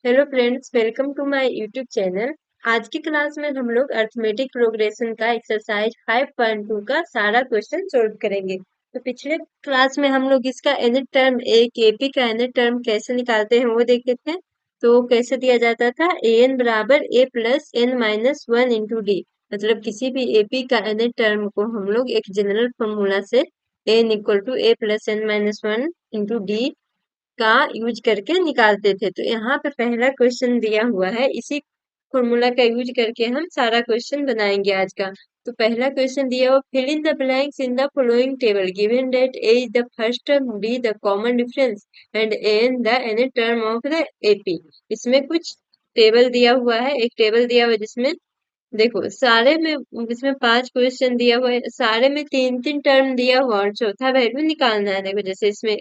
Hello friends, welcome to my YouTube channel. आज की class में हम लोग अर्थमेटिक प्रोग्रेशन का एक्सरसाइज 5.2 का सारा क्वेश्चन सॉल्व करेंगे। तो पिछले क्लास में हम लोग इसका यूनिट टर्म एक एपी का यूनिट टर्म कैसे निकालते हैं वो देखे थे। तो कैसे दिया जाता था, ए एन बराबर a plus n minus one into d. मतलब किसी भी एपी का यूनिट टर्म को हम लोग एक जनरल फॉर्मूला से n equal to a plus n minus one into d का यूज करके निकालते थे। तो यहाँ पे पहला क्वेश्चन दिया हुआ है, इसी फॉर्मूला का यूज करके हम सारा क्वेश्चन बनाएंगे आज का। तो पहला क्वेश्चन दिया हुआ, fill in the blanks in the following table given that a is the first term, d the common difference and n the nth term of the AP. इसमें कुछ टेबल दिया हुआ है, एक टेबल दिया हुआ है जिसमें देखो सारे में, इसमें 5 क्वेश्चन दिया हुआ है, सारे में 3 3 टर्म दिया हुआ और चौथा वैल्यू निकालना है। देखो जैसे इसमें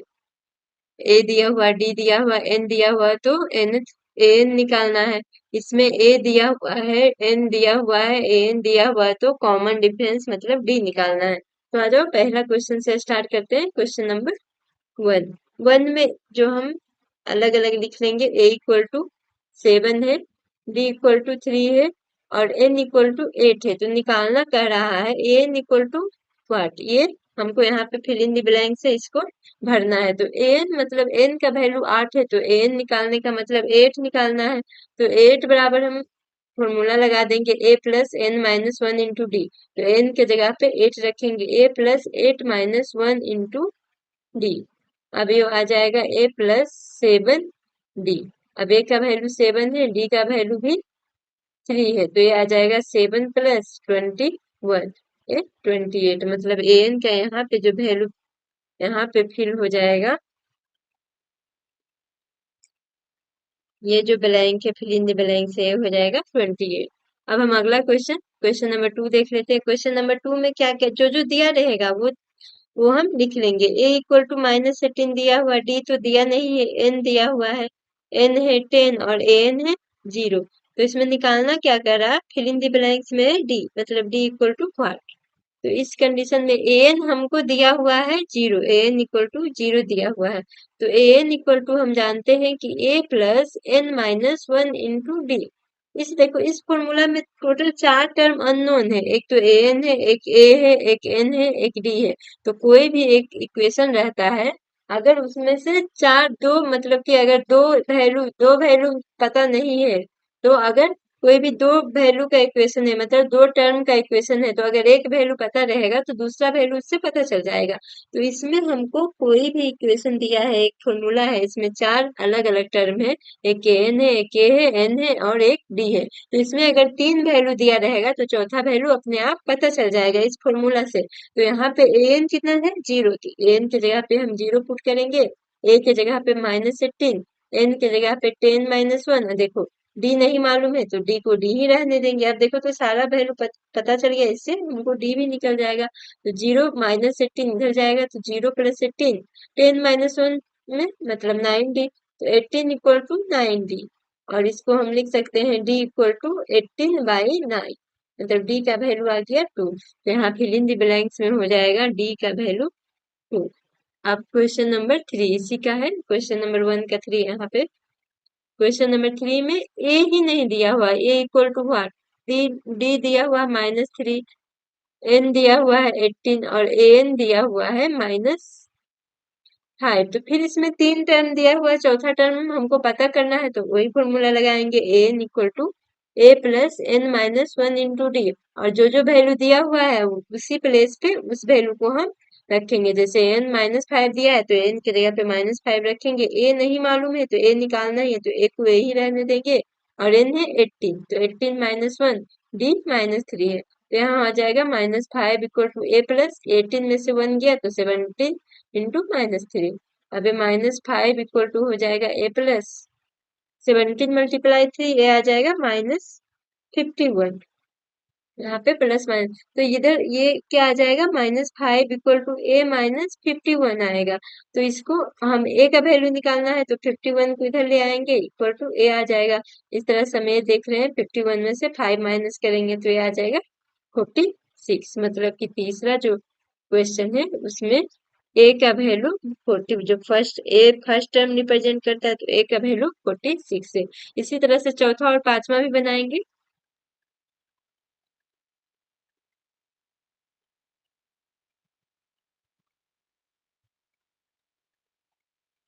ए दिया हुआ, डी दिया हुआ, एन दिया हुआ, तो एन निकालना है। इसमें ए दिया हुआ है, एन दिया हुआ है, एन दिया हुआ है, तो कॉमन डिफरेंस मतलब डी निकालना है। तो आ जाओ पहला क्वेश्चन से स्टार्ट करते हैं। Question number one. वन में जो हम अलग अलग लिख लेंगे, ए इक्वल टू 7 है, डी इक्वल टू 3 है और एन इक्वल टू 8 है। तो निकालना कह रहा है एन इक्वल टू व्हाट, ये हमको यहाँ पे फिल इन द ब्लैंक से इसको भरना है। तो एन मतलब एन का वैल्यू 8 है, तो एन निकालने का मतलब 8 निकालना है। तो 8 बराबर हम फॉर्मूला लगा देंगे a plus n minus one into d. तो एन के जगह पे 8 रखेंगे, a plus 8 minus one into d. अब ये आ जाएगा ए प्लस 7 डी। अब ए का वैल्यू 7 है, डी का वैल्यू भी 3 है, तो ये आ जाएगा 7 प्लस 21, ये 28। मतलब ए एन का यहाँ पे जो वैल्यू यहाँ पे फिल हो जाएगा, ये जो ब्लैंक है फिल इन द ब्लैंक से हो जाएगा 28। अब हम अगला क्वेश्चन, क्वेश्चन नंबर 2 देख लेते हैं। क्वेश्चन नंबर 2 में क्या क्या जो जो दिया रहेगा वो हम लिख लेंगे। ए इक्वल टू माइनस 18 दिया हुआ, डी तो दिया नहीं है, एन दिया हुआ है, एन है 10 और ए एन है 0। तो इसमें निकालना क्या कर रहा है, फिल इन द ब्लैंक्स में डी, मतलब डी इक्वल टू व्हाट। तो इस कंडीशन में ए एन हमको दिया हुआ है 0, ए एन इक्वल टू 0 दिया हुआ है। तो ए एन इक्वल टू हम जानते हैं कि a plus n minus one into d. इस देखो इस फॉर्मूला में टोटल 4 टर्म अननोन है, एक तो ए एन है, एक ए है, एक एन है, एक डी है। तो कोई भी एक इक्वेशन रहता है, अगर उसमें से चार दो मतलब कि अगर दो वैल्यू पता नहीं है, तो अगर कोई भी दो वैल्यू का इक्वेशन है, मतलब दो टर्म का इक्वेशन है, तो अगर एक वैल्यू पता रहेगा तो दूसरा वैल्यू उससे पता चल जाएगा। तो इसमें हमको कोई भी इक्वेशन दिया है, एक फॉर्मूला है, इसमें 4 अलग अलग टर्म है, एक एन है, एक ए है, एन है और एक डी है। तो इसमें अगर 3 वैल्यू दिया रहेगा तो चौथा वैल्यू अपने आप पता चल जाएगा इस फॉर्मूला से। तो यहाँ पे ए एन कितना है, 0। तो ए एन की जगह पे हम 0 पुट करेंगे, ए की जगह पे -18, एन की जगह पे 10 माइनस वन। देखो डी नहीं मालूम है तो डी को डी ही रहने देंगे। अब देखो तो सारा वैल्यू पता चल गया, इससे हमको डी भी निकल जाएगा। तो 0 - 18 इधर जाएगा, तो 0 + 18, 10 माइनस वन में मतलब 9d। तो 18 इक्वल टू 9d। और इसको हम लिख सकते हैं d इक्वल टू 18/9, मतलब d का वैल्यू आ गया 2। तो यहाँ फिल इन द ब्लैंक्स में हो जाएगा d का वैल्यू 2। अब क्वेश्चन नंबर 3 इसी का है, क्वेश्चन नंबर 1 का 3 यहाँ पे। क्वेश्चन नंबर 3 में ए ही नहीं दिया हुआ, a equal to what, d, d दिया हुआ -3, एन दिया हुआ है 18 और ए एन दिया हुआ है -5। तो फिर इसमें 3 टर्म दिया हुआ है, चौथा टर्म हमको पता करना है, तो वही फॉर्मूला लगाएंगे, a n equal to a plus n minus one into d. और जो जो वैल्यू दिया हुआ है उसी प्लेस पे उस वैल्यू को हम रखेंगे। जैसे एन -5 दिया है तो एन की जगह पे -5 रखेंगे, ए नहीं मालूम है तो ए निकालना ही है, तो ए को ए ही रहने देंगे। और एन है 18, तो 18 माइनस वन, डी -3 है, तो यहाँ आ जाएगा -5 इक्वल टू ए प्लस 18 में से 1 गया तो 17 इंटू -3। अब ये -5 इक्वल टू हो जाएगा ए प्लस 17 मल्टीप्लाई 3, ये आ जाएगा -51। यहाँ पे प्लस माइनस, तो इधर ये क्या आ जाएगा, -5 इक्वल टू ए -51 आएगा। तो इसको हम ए का वैल्यू निकालना है, तो 51 को इधर ले आएंगे, इक्वल टू ए आ जाएगा। इस तरह समय देख रहे हैं, 51 में से 5 माइनस करेंगे तो ये आ जाएगा 46। मतलब कि तीसरा जो क्वेश्चन है उसमें ए का वैल्यू 40, जो फर्स्ट टर्म रिप्रेजेंट करता है, तो ए का वैल्यू 46 है। इसी तरह से चौथा और पांचवा भी बनाएंगे।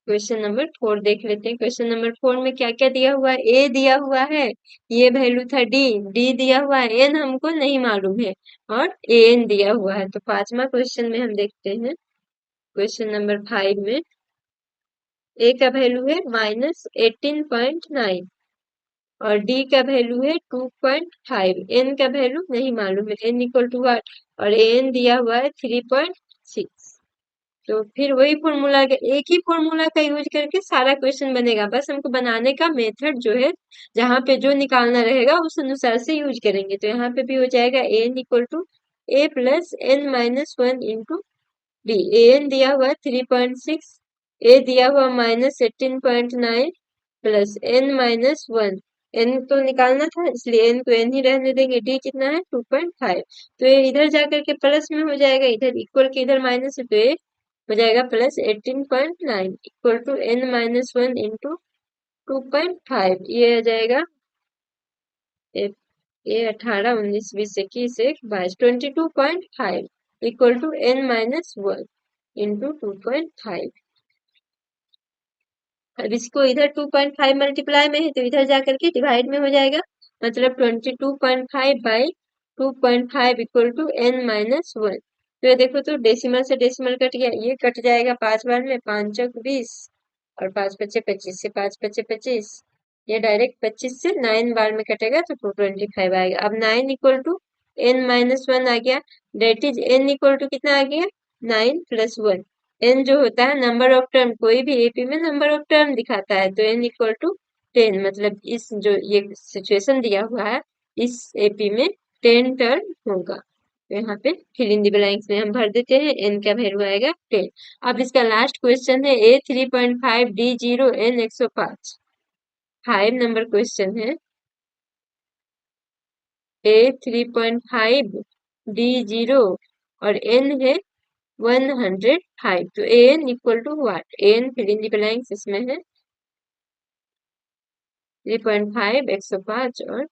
क्वेश्चन नंबर 4 देख लेते हैं। क्वेश्चन नंबर 4 में क्या क्या दिया हुआ है? ए दिया हुआ है, ये वैल्यू था डी, डी दिया हुआ है, एन हमको नहीं मालूम है, और ए एन दिया हुआ है। तो पांचवा क्वेश्चन में हम देखते हैं, क्वेश्चन नंबर 5 में ए का वैल्यू है -18.9 और डी का वैल्यू है 2.5, एन का वैल्यू नहीं मालूम है, एन इक्वल टू व्हाट, और एन दिया हुआ है 3.6। तो फिर वही फॉर्मूला, एक ही फॉर्मूला का यूज करके सारा क्वेश्चन बनेगा, बस हमको बनाने का मेथड जो है, जहाँ पे जो निकालना रहेगा उस अनुसार से यूज करेंगे। तो यहाँ पे भी हो जाएगा n equal to a plus n minus one into d. A n दिया हुआ 3.6, ए दिया हुआ -18.9 plus n minus one, n तो निकालना था इसलिए एन को एन ही रहने देंगे, डी कितना है 2.5। तो ये इधर जाकर के प्लस में हो जाएगा, इधर इक्वल के इधर माइनस है, तो ये हो जाएगा plus 18.9 equal to n minus one into 2.5। ये आ जाएगा ये 18 19 20 21 22 22.5 equal to n minus one into 2.5। अब इसको इधर 2.5 मल्टीप्लाई में है तो इधर जाकर के डिवाइड में हो जाएगा, मतलब 22.5 by 2.5 equal to n minus one. तो ये देखो तो डेसिमल से डेसिमल कट गया, ये कट जाएगा 5 बार में, 5 चौक 20 और 5 पचे 25 से 5 पचे 25, ये डायरेक्ट 25 से 9 बार में कटेगा तो 225 आएगा। अब 9 equal to n minus one आ गया, that is n equal to कितना आ गया 9 प्लस वन। एन जो होता है नंबर ऑफ टर्म, कोई भी एपी में नंबर ऑफ टर्म दिखाता है, तो एन इक्वल टू 10, मतलब इस जो ये सिचुएशन दिया हुआ है इस एपी में 10 टर्म होगा। तो यहाँ पे फिल इन द ब्लैंक्स में हम भर देते हैं, एन का वैल्यू आएगा 10। अब इसका लास्ट क्वेश्चन है ए 3.5 डी 0 एन 105। 5 नंबर क्वेश्चन है ए 3.5 डी 0 और एन है 105। तो a n equal to what, a n fill in the blanks इसमें है 3.5 105 और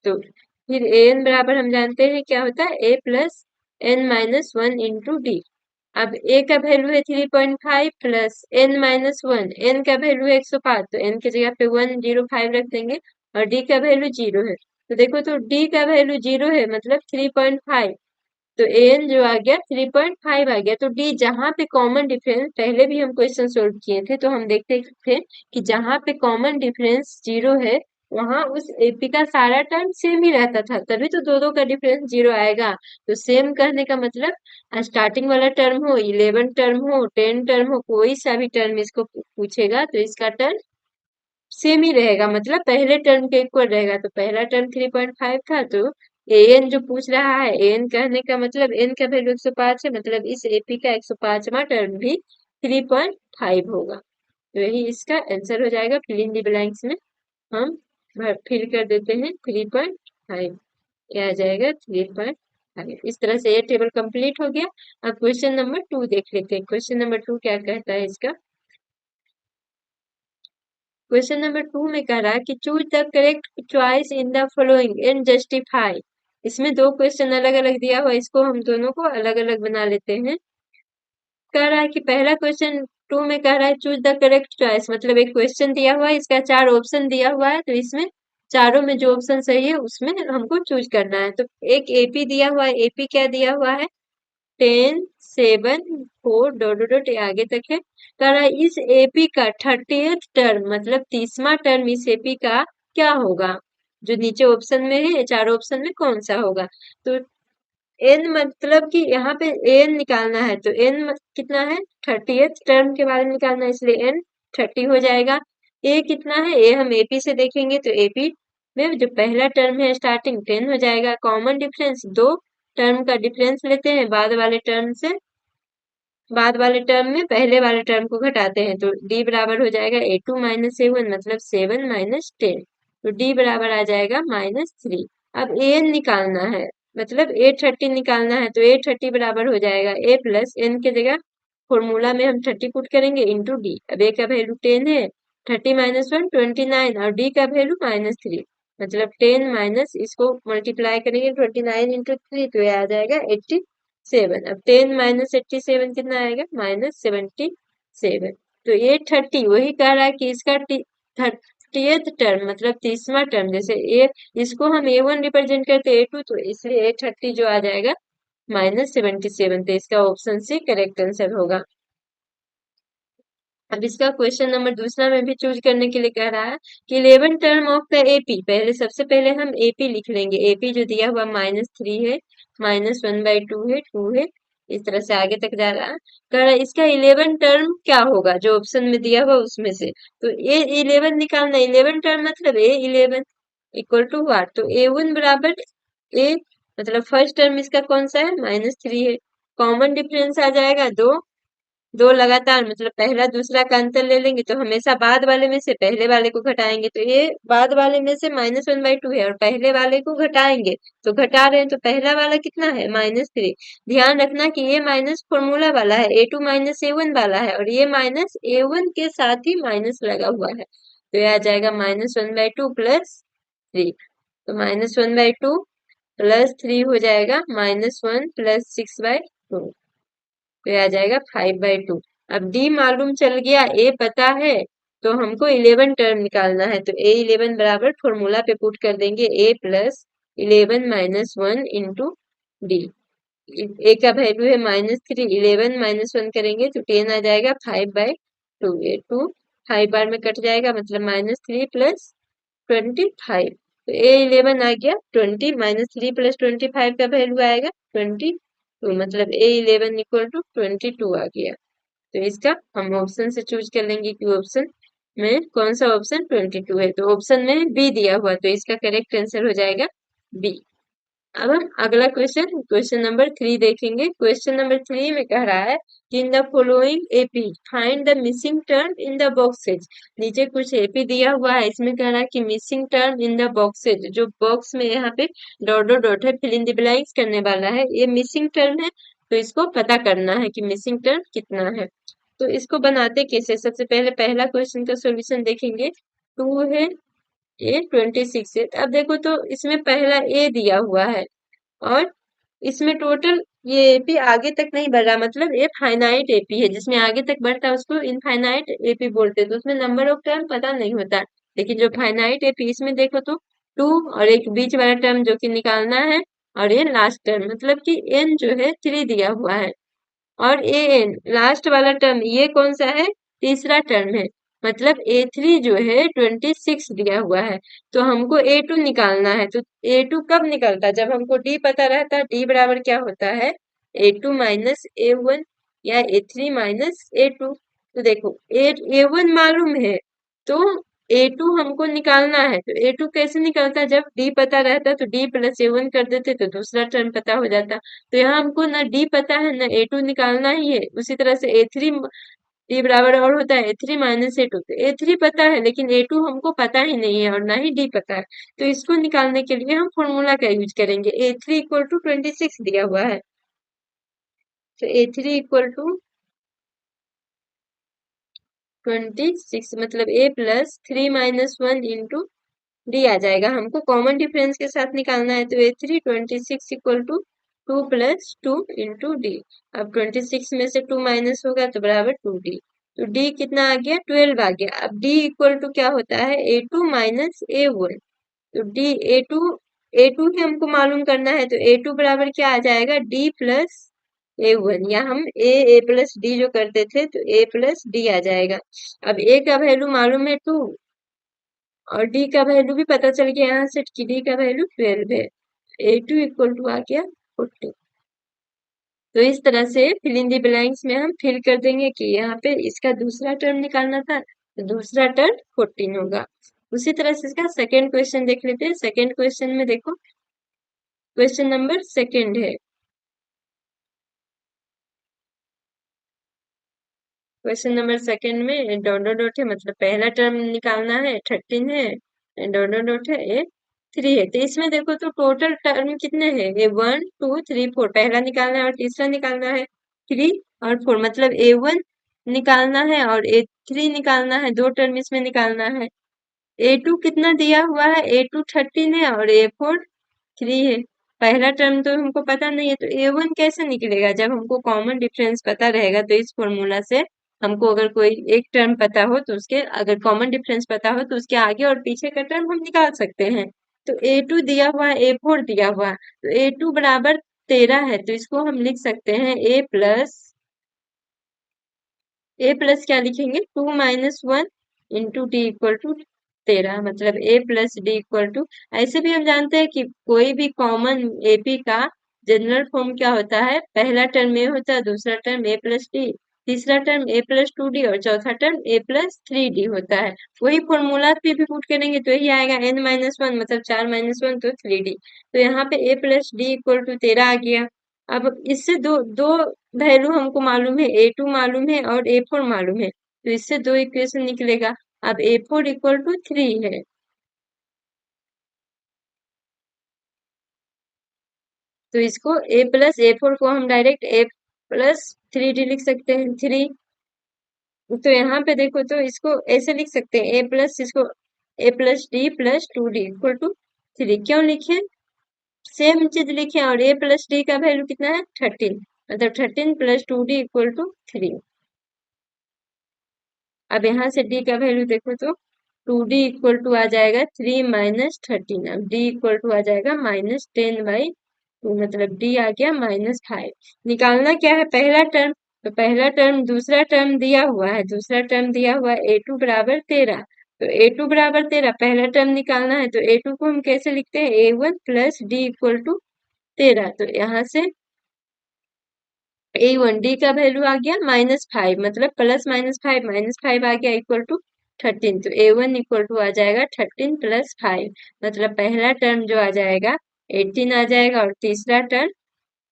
तो फिर ए एन बराबर हम जानते हैं क्या होता है a plus n minus one into d. अब ए का वैल्यू है 3.5 plus n minus one, n का वैल्यू है 105, तो एन की जगह पे 105 रख देंगे और डी का वैल्यू 0 है। तो देखो तो डी का वैल्यू 0 है मतलब 3.5, तो एन जो आ गया 3.5 आ गया। तो डी जहां पे कॉमन डिफरेंस, पहले भी हम क्वेश्चन सोल्व किए थे तो हम देखते थे कि जहां पे कॉमन डिफरेंस 0 है वहां उस एपी का सारा टर्म सेम ही रहता था, तभी तो दो दो का डिफरेंस 0 आएगा। तो सेम कहने का मतलब स्टार्टिंग वाला टर्म हो, 11 टर्म हो, 10 टर्म हो, कोई सा भी टर्म इसको पूछेगा तो इसका टर्म सेम ही रहेगा, मतलब पहले टर्म के इक्वल रहेगा। तो पहला टर्म 3.5 था, तो एन जो पूछ रहा है, एन कहने का मतलब एन का वैल्यू 105 है, मतलब इस एपी का 105वां टर्म भी 3.5 होगा। तो यही इसका आंसर हो जाएगा। फिल इन द ब्लैंक्स में हम फिल कर देते हैं 3.5, यह आ जाएगा 3.5। इस तरह से ये टेबल कंप्लीट हो गया। अब क्वेश्चन नंबर 2 देख लेते हैं। क्वेश्चन नंबर 2 क्या कहता है इसका? क्वेश्चन नंबर 2 में कह रहा है कि choose the correct choice in the following and justify. इसमें दो क्वेश्चन अलग अलग दिया हुआ है, इसको हम दोनों को अलग अलग बना लेते हैं। कह रहा है कि पहला क्वेश्चन 2 में कह रहा है चूज द करेक्ट चॉइस, मतलब एक क्वेश्चन दिया हुआ है, इसका 4 ऑप्शन दिया हुआ है, तो इसमें चारों में जो ऑप्शन सही है उसमें हमको चूज करना है। तो एक एपी दिया हुआ है, एपी क्या दिया हुआ है 10 7 4 डॉट डॉट डॉट, ये आगे तक है। कह रहा है इस एपी का 30th टर्म, मतलब 30वां टर्म इस एपी का क्या होगा, जो नीचे ऑप्शन में है, चारों ऑप्शन में कौन सा होगा। तो एन मतलब कि यहाँ पे एन निकालना है, तो एन कितना है 30th टर्म के बारे में निकालना है, इसलिए एन 30 हो जाएगा। ए कितना है, ए हम एपी से देखेंगे तो एपी में जो पहला टर्म है स्टार्टिंग 10 हो जाएगा। कॉमन डिफरेंस दो टर्म का डिफरेंस लेते हैं बाद वाले टर्म से, बाद वाले टर्म में पहले वाले टर्म को घटाते हैं, तो डी बराबर हो जाएगा A2 माइनस A1, मतलब 7 माइनस 10, तो डी बराबर आ जाएगा -3। अब एन निकालना है, मतलब A30 निकालना है, तो A30 बराबर हो जाएगा ए प्लस एन के जगह फॉर्मूला में हम 30 पुट करेंगे इंटू डी। अब ए का वैल्यू 10 है, 30 माइनस 1 29 और डी का वैल्यू -3, मतलब 10 माइनस इसको मल्टीप्लाई करेंगे 29 इंटू 3 तो ये आ जाएगा 87। अब 10 माइनस 87 कितना आएगा -77। तो ये 30 वही कह रहा है कि इसका 30th टर्म मतलब 30वां टर्म, जैसे ए इसको हम A1 रिप्रेजेंट करते A2 तो इसलिए A30 जो आ जाएगा -77। तो इसका ऑप्शन सी करेक्ट आंसर होगा। अब इसका क्वेश्चन नंबर दूसरा में भी चूज करने के लिए कह रहा है कि 11 टर्म ऑफ द एपी, पहले सबसे पहले हम एपी लिख लेंगे। एपी जो दिया हुआ -3 है, -1/2 है, 2 है, इस तरह से आगे तक जा रहा है। कह रहा है इसका 11 टर्म क्या होगा जो ऑप्शन में दिया हुआ उसमें से। तो ए 11 निकालना, 11 टर्म मतलब A11 इक्वल टू व्हाट, तो A1 बराबर ए, मतलब फर्स्ट टर्म इसका कौन सा है -3 है, कॉमन डिफरेंस आ जाएगा दो, दो लगातार मतलब पहला दूसरा का अंतर ले लेंगे तो हमेशा बाद वाले में से पहले वाले को घटाएंगे, तो ये बाद वाले में से -1/2 है और पहले वाले को घटाएंगे तो घटा रहे हैं तो पहला वाला कितना है -3। ध्यान रखना कि ये माइनस फॉर्मूला वाला है, A2 माइनस A1 वाला है और ये माइनस A1 के साथ ही माइनस लगा हुआ है, तो ये आ जाएगा -1/2 प्लस 3। तो -1/2 प्लस 3 हो जाएगा -1 प्लस 6/2, तो ये आ जाएगा 5/2। अब डी मालूम चल गया, ए पता है, तो हमको 11 टर्म निकालना है, तो A11 बराबर फॉर्मूला पे पुट कर देंगे A plus 11 minus 1 into d. A का वैल्यू है -3, 11 माइनस 1 करेंगे तो 10 आ जाएगा 5/2, ये 2 5 बार में कट जाएगा मतलब -3 प्लस 25, तो A11 आ गया 20, -3 प्लस 25 का वैल्यू आएगा 20, तो मतलब A11 इक्वल टू 22 आ गया। तो इसका हम ऑप्शन से चूज कर लेंगे कि ऑप्शन में कौन सा ऑप्शन 22 है, तो ऑप्शन में बी दिया हुआ तो इसका करेक्ट आंसर हो जाएगा बी। अब हम अगला क्वेश्चन नंबर 3 देखेंगे। क्वेश्चन नंबर 3 में कह रहा है कि इन the following AP find the missing term in the boxes. नीचे कुछ एपी दिया हुआ है, इसमें कह रहा है कि missing term in the boxes, जो बॉक्स में यहाँ पे डॉट डॉट डॉट है, फिल इन द ब्लैंक्स करने वाला है, ये मिसिंग टर्म है, तो इसको पता करना है कि मिसिंग टर्म कितना है। तो इसको बनाते कैसे, सबसे पहले पहला क्वेश्चन का सोल्यूशन देखेंगे। 2 है, A26 है, अब देखो तो इसमें पहला ए दिया हुआ है और इसमें टोटल ये एपी आगे तक नहीं बढ़ रहा, मतलब ये फाइनाइट एपी है, जिसमें आगे तक बढ़ता है उसको इनफाइनाइट एपी बोलते हैं, तो उसमें नंबर ऑफ टर्म पता नहीं होता। लेकिन जो फाइनाइट एपी इसमें देखो तो 2 और एक बीच वाला टर्म जो कि निकालना है, और ये लास्ट टर्म मतलब कि एन जो है 3 दिया हुआ है, और ए एन लास्ट वाला टर्म ये कौन सा है, तीसरा टर्म है, मतलब A3 जो है 26 दिया हुआ है। तो हमको A2 निकालना है, तो A2 कब निकलता है, जब हमको D पता रहता है। D बराबर क्या होता है A2 माइनस A1 या A3 माइनस A2। तो देखो A1 मालूम है तो A2 हमको निकालना है, तो A2 कैसे निकलता है, जब D पता रहता है तो D प्लस A1 कर देते तो दूसरा टर्म पता हो जाता। तो यहाँ हमको ना D पता है ना A2 निकालना ही है। उसी तरह से A3 D बराबर और होता है A3 माइनस A2, तो A3 पता है लेकिन A2 हमको पता ही नहीं है और ना ही D पता है, तो इसको निकालने के लिए हम फॉर्मूला का यूज करेंगे। A3 इक्वल टू 26 दिया हुआ है, तो A3 इक्वल टू 26 मतलब A plus 3 minus 1 into d आ जाएगा। हमको कॉमन डिफरेंस के साथ निकालना है, तो A3 26 equal to 2 plus 2 into d. अब 26 में से 2 माइनस होगा तो बराबर 2D, तो D कितना आ गया 12 आ गया। अब D इक्वल टू क्या होता है A2 माइनस A1, तो D A2 ही हमको मालूम करना है, तो A2 बराबर क्या आ जाएगा D प्लस A1, या हम A प्लस D जो करते थे तो A प्लस D आ जाएगा। अब A का वैल्यू मालूम है 2 और डी का वैल्यू भी पता चल गया यहाँ से कि डी का वैल्यू 12 है। A2 इक्वल टू आ गया 40। तो इस तरह से फिल इन दी ब्लैंक्स में हम फिल कर देंगे कि यहाँ पे इसका दूसरा टर्म निकालना था, तो दूसरा टर्म 14 होगा। उसी तरह से इसका सेकेंड क्वेश्चन देख लेते हैं। सेकेंड क्वेश्चन में देखो, क्वेश्चन नंबर सेकेंड है। क्वेश्चन नंबर सेकेंड में डॉट डॉट डॉट है, मतलब पहला टर्म निकालना है 13 है, डॉट डॉट डॉट है ये 3 है। तो इसमें देखो तो टोटल टर्म कितने हैं, ये 1 2 3 4, पहला निकालना है और तीसरा निकालना है। 3 और 4 मतलब A1 निकालना है और A3 निकालना है, दो टर्म इसमें निकालना है। A2 कितना दिया हुआ है, A2 13 है और A4 3 है। पहला टर्म तो हमको पता नहीं है, तो A1 कैसे निकलेगा? जब हमको कॉमन डिफरेंस पता रहेगा तो इस फॉर्मूला से हमको अगर कोई एक टर्म पता हो तो उसके अगर कॉमन डिफरेंस पता हो तो उसके आगे और पीछे का टर्म हम निकाल सकते हैं। तो A2 दिया हुआ है, A4 दिया हुआ है, तो A2 बराबर 13 है, तो इसको हम लिख सकते हैं A प्लस क्या लिखेंगे, 2 - 1 इंटू डी इक्वल टू 13, मतलब A+D = ऐसे भी हम जानते हैं कि कोई भी कॉमन एपी का जनरल फॉर्म क्या होता है, पहला टर्म ए होता है, दूसरा टर्म A+D, तीसरा टर्म A+2D और चौथा टर्म A+3D होता है। वही फॉर्मूला पे भी पुट करेंगे तो यही आएगा n-1 मतलब 4 - 1 तो 3D। तो यहाँ पे A+D = 13 आ गया। अब इससे दो दो वैल्यू हमको मालूम है, A2 मालूम है और A4 मालूम है, तो इससे दो इक्वेशन निकलेगा। अब A4 = 3 है, तो इसको A+A4 को हम डायरेक्ट A+3D लिख सकते हैं, 3। तो यहाँ पे देखो तो इसको ऐसे लिख सकते हैं, A प्लस इसको A+D+2D = 3। क्यों लिखे? सेम चीज लिखे और A+D का वैल्यू कितना है, 13, मतलब 13 + 2D = 3। अब यहाँ से D का वैल्यू देखो तो 2D = आ जाएगा 3 - 13, अब D = आ जाएगा -10/2, मतलब D आ गया -5। निकालना क्या है, पहला टर्म, तो पहला टर्म दूसरा टर्म दिया हुआ है, दूसरा टर्म दिया हुआ है A2 बराबर 13, तो A2 बराबर 13 पहला टर्म निकालना है, तो A2 को हम कैसे लिखते हैं, A1 + D = 13, तो यहाँ से A1 D का वैल्यू आ गया -5, मतलब +-5 -5 आ गया = 13, तो A1 = आ जाएगा 13 + 5, मतलब पहला टर्म जो आ जाएगा 18 आ जाएगा और तीसरा टर्म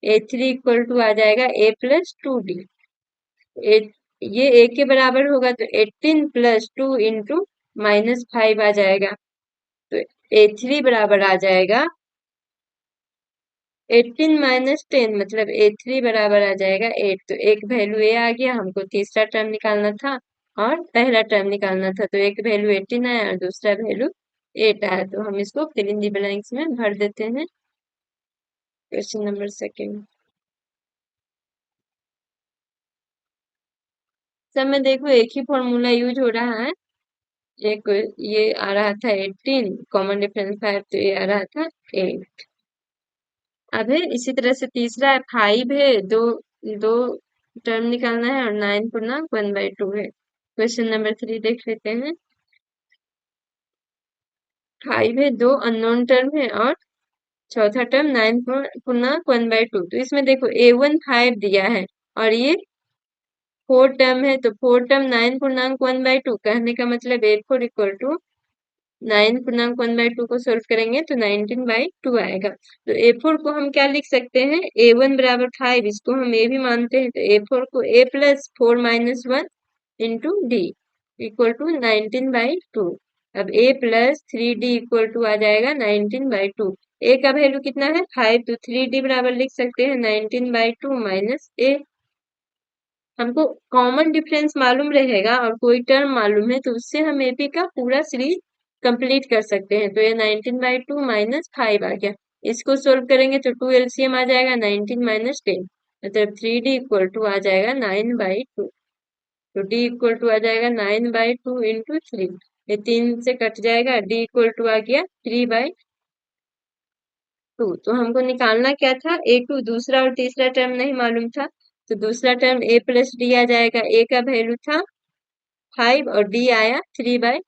A3 = आ जाएगा A+2D। ये A के बराबर होगा तो 18 + 2 इंटू -5 आ जाएगा, तो A3 बराबर आ जाएगा 18 - 10, मतलब A3 बराबर आ जाएगा 8, तो एक वैल्यू A आ गया, हमको तीसरा टर्म निकालना था और पहला टर्म निकालना था, तो एक वैल्यू 18 आया और दूसरा वैल्यू 8 आया, तो हम इसको फिल इन दी ब्लैंक्स में भर देते हैं। क्वेश्चन नंबर सेकंड, सब में देखो एक ही फॉर्मूला यूज हो रहा है। एक ये आ रहा था 18, कॉमन डिफरेंस 5, तो ये आ रहा था 8। अब है इसी तरह से तीसरा है 5 है, दो दो टर्म निकालना है और 9 पूर्णांक 1/2 है। क्वेश्चन नंबर 3 देख लेते हैं। 5 है, दो अननोन टर्म है और चौथा टर्म 9 पूर्णांक 1/2, तो इसमें देखो A1 5 दिया है और ये 4 टर्म है, तो 4 टर्म 9 पूर्णांक 1/2, कहने का मतलब A4 = 9 पूर्णांक 1/2 को सोल्व करेंगे तो 19/2 आएगा। तो A4 को हम क्या लिख सकते हैं, A1 बराबर 5, इसको हम A भी मानते हैं, तो A4 को A+4 - 1 इंटू D = 19/2। अब A+3D = आ जाएगा 19/2। A का वैल्यू कितना है, 5, तो 3D बराबर लिख सकते हैं 19/2 माइनस A। हमको कॉमन डिफरेंस मालूम रहेगा और कोई टर्म मालूम है तो उससे हम एपी का पूरा सीरीज कंप्लीट कर सकते हैं, तो ये 19/2 -5 आ गया। इसको सोल्व करेंगे तो 2 एलसीएम आ जाएगा 19 - 10, मतलब 3D = आ जाएगा 9/2, तो D = आ जाएगा 9/2 इंटू 3, ये 3 से कट जाएगा, D = आ गया 3/2। तो हमको निकालना क्या था, A2, दूसरा और तीसरा टर्म नहीं मालूम था, तो दूसरा टर्म A+D आ जाएगा, A का वैल्यू था 5 और D आया 3/2,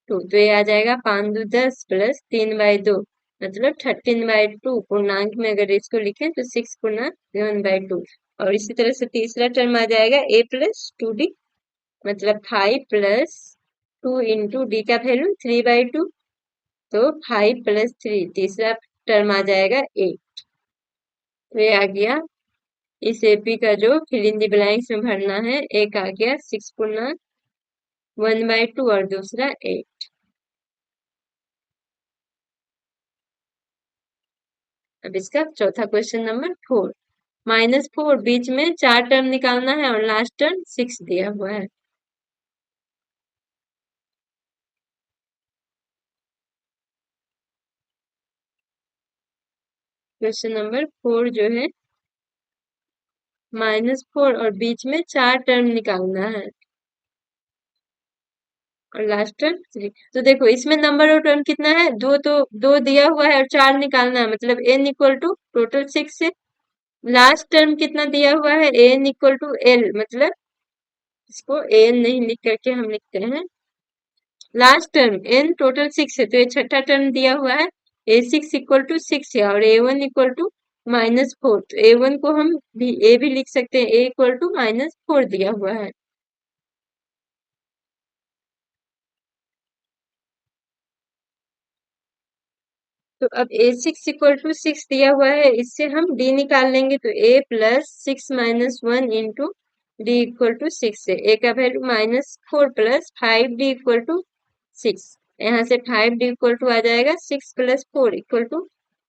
तो ये आ जाएगा 5 × 10 + 3/2, मतलब 13/2, पूर्णांक में अगर इसको लिखें तो 6 पूर्णांक 1/2, और इसी तरह से तीसरा टर्म आ जाएगा A+2D, मतलब 5 + 2 इंटू D का वैल्यू 3/2, तो 5 + 3, तीसरा टर्म आ जाएगा 8। तो ये आ गया इस एपी का जो फिल इन दी ब्लैंक्स में भरना है, एक आ गया 6 पूर्णांक 1/2 और दूसरा 8। अब इसका चौथा क्वेश्चन नंबर 4, -4 बीच में 4 टर्म निकालना है और लास्ट टर्म 6 दिया हुआ है। क्वेश्चन नंबर 4 जो है -4 और बीच में 4 टर्म निकालना है और लास्ट टर्म 3। तो देखो इसमें नंबर ऑफ टर्म कितना है, दो, तो दो दिया हुआ है और 4 निकालना है, मतलब n इक्वल टू टोटल 6 है। लास्ट टर्म कितना दिया हुआ है, n इक्वल टू l, मतलब इसको n नहीं लिख करके हम लिखते हैं लास्ट टर्म, n टोटल 6 है, तो ये छठा टर्म दिया हुआ है, a6 इक्वल टू 6 है और a1 इक्वल टू -4। तो a1 को हम भी a भी लिख सकते हैं, a इक्वल टू -4 दिया हुआ है। तो अब a6 इक्वल टू 6 दिया हुआ है, इससे हम d निकाल लेंगे, तो a plus 6 - 1 into d equal to 6 है। a का value -4 plus 5d equal to 6। यहाँ से 5d इक्वल टू आ जाएगा 6 प्लस 4 इक्वल टू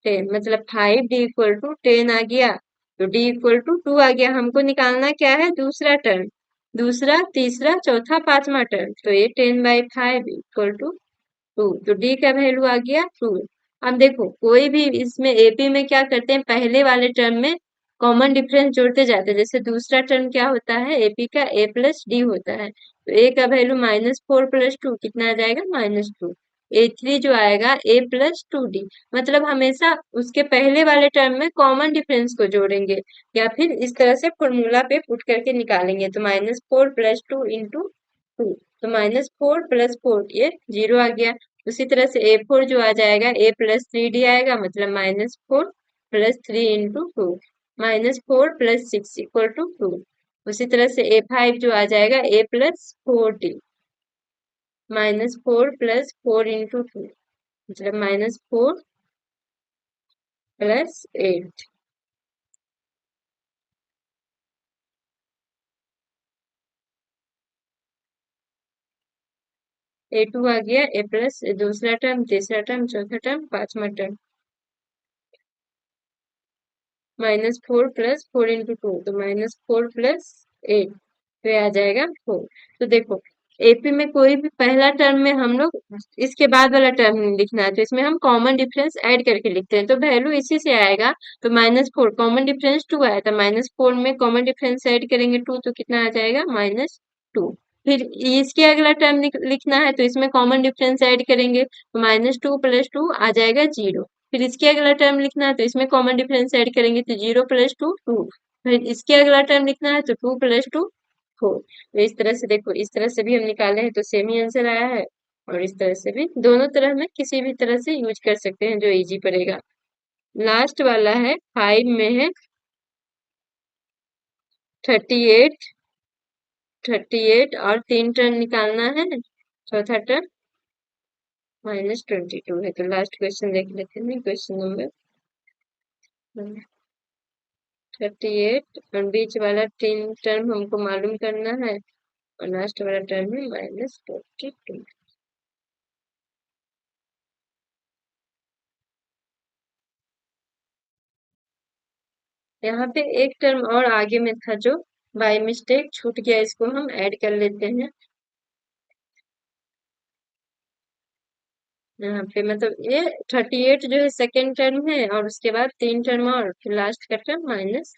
10, मतलब 5d इक्वल टू 10 आ गया। तो d इक्वल टू 2 आ गया। हमको निकालना क्या है, दूसरा टर्म, दूसरा, तीसरा, चौथा, पांचवा टर्म। तो ये 10/5 इक्वल टू 2, तो डी का वैल्यू आ गया 2। अब देखो कोई भी इसमें एपी में क्या करते हैं, पहले वाले टर्म में कॉमन डिफरेंस जोड़ते जाते हैं। जैसे दूसरा टर्म क्या होता है एपी का, ए प्लस डी होता है, तो ए का वैल्यू -4 प्लस 2 कितना आ जाएगा, -2। a3 जो आएगा a प्लस 2d, मतलब हमेशा उसके पहले वाले टर्म में कॉमन डिफरेंस को जोड़ेंगे या फिर इस तरह से फॉर्मूला पे पुट करके निकालेंगे। तो -4 प्लस 2 इंटू 2, तो -4 प्लस 4 ये 0 आ गया। उसी तरह से a4 जो आ जाएगा a प्लस 3d आएगा, मतलब -4 plus 3 into 2, -4 plus 6 equal to 2। उसी तरह से a5 जो आ जाएगा a plus 4d, -4 plus 4 into 2, मतलब -4 प्लस 8। a2 आ गया, a प्लस दूसरा टर्म, तीसरा टर्म, चौथा टर्म, पांचवा टर्म, -4 प्लस 4 इंटू 2, तो -4 प्लस 8, तो ये आ जाएगा 4। तो देखो एपी में कोई भी पहला टर्म में हम लोग इसके बाद वाला टर्म नहीं लिखना है, तो इसमें हम कॉमन डिफरेंस ऐड करके लिखते हैं, तो वैल्यू इसी से आएगा। तो -4 कॉमन डिफरेंस 2 आया था, -4 में कॉमन डिफरेंस ऐड करेंगे 2, तो कितना आ जाएगा, -2। फिर इसके अगला टर्म लिखना है, तो इसमें कॉमन डिफरेंस ऐड करेंगे, तो -2 प्लस 2 आ जाएगा 0। फिर इसके अगला टर्म लिखना है, तो इसमें कॉमन डिफरेंस ऐड करेंगे, तो 0 प्लस 2 2। फिर इसके अगला टर्म लिखना है, तो 2 प्लस 2 4। तो इस तरह से देखो, इस तरह से भी हम निकाले हैं तो सेम ही आंसर आया है, और इस तरह से भी, दोनों तरह में किसी भी तरह से यूज कर सकते हैं जो इजी पड़ेगा। लास्ट वाला है 5 में है 38, 38 और 3 टर्म निकालना है, चौथा टर्म -22 है। तो लास्ट क्वेश्चन देख लेते हैं, क्वेश्चन नंबर 38 और बीच वाला 3 टर्म हमको मालूम करना है और लास्ट वाला टर्म है -42। यहाँ पे एक टर्म और आगे में था जो बाय मिस्टेक छूट गया, इसको हम ऐड कर लेते हैं। यहाँ पे मतलब ये 38 जो है सेकेंड टर्म है, और उसके बाद 3 टर्म और फिर लास्ट का टर्म माइनस।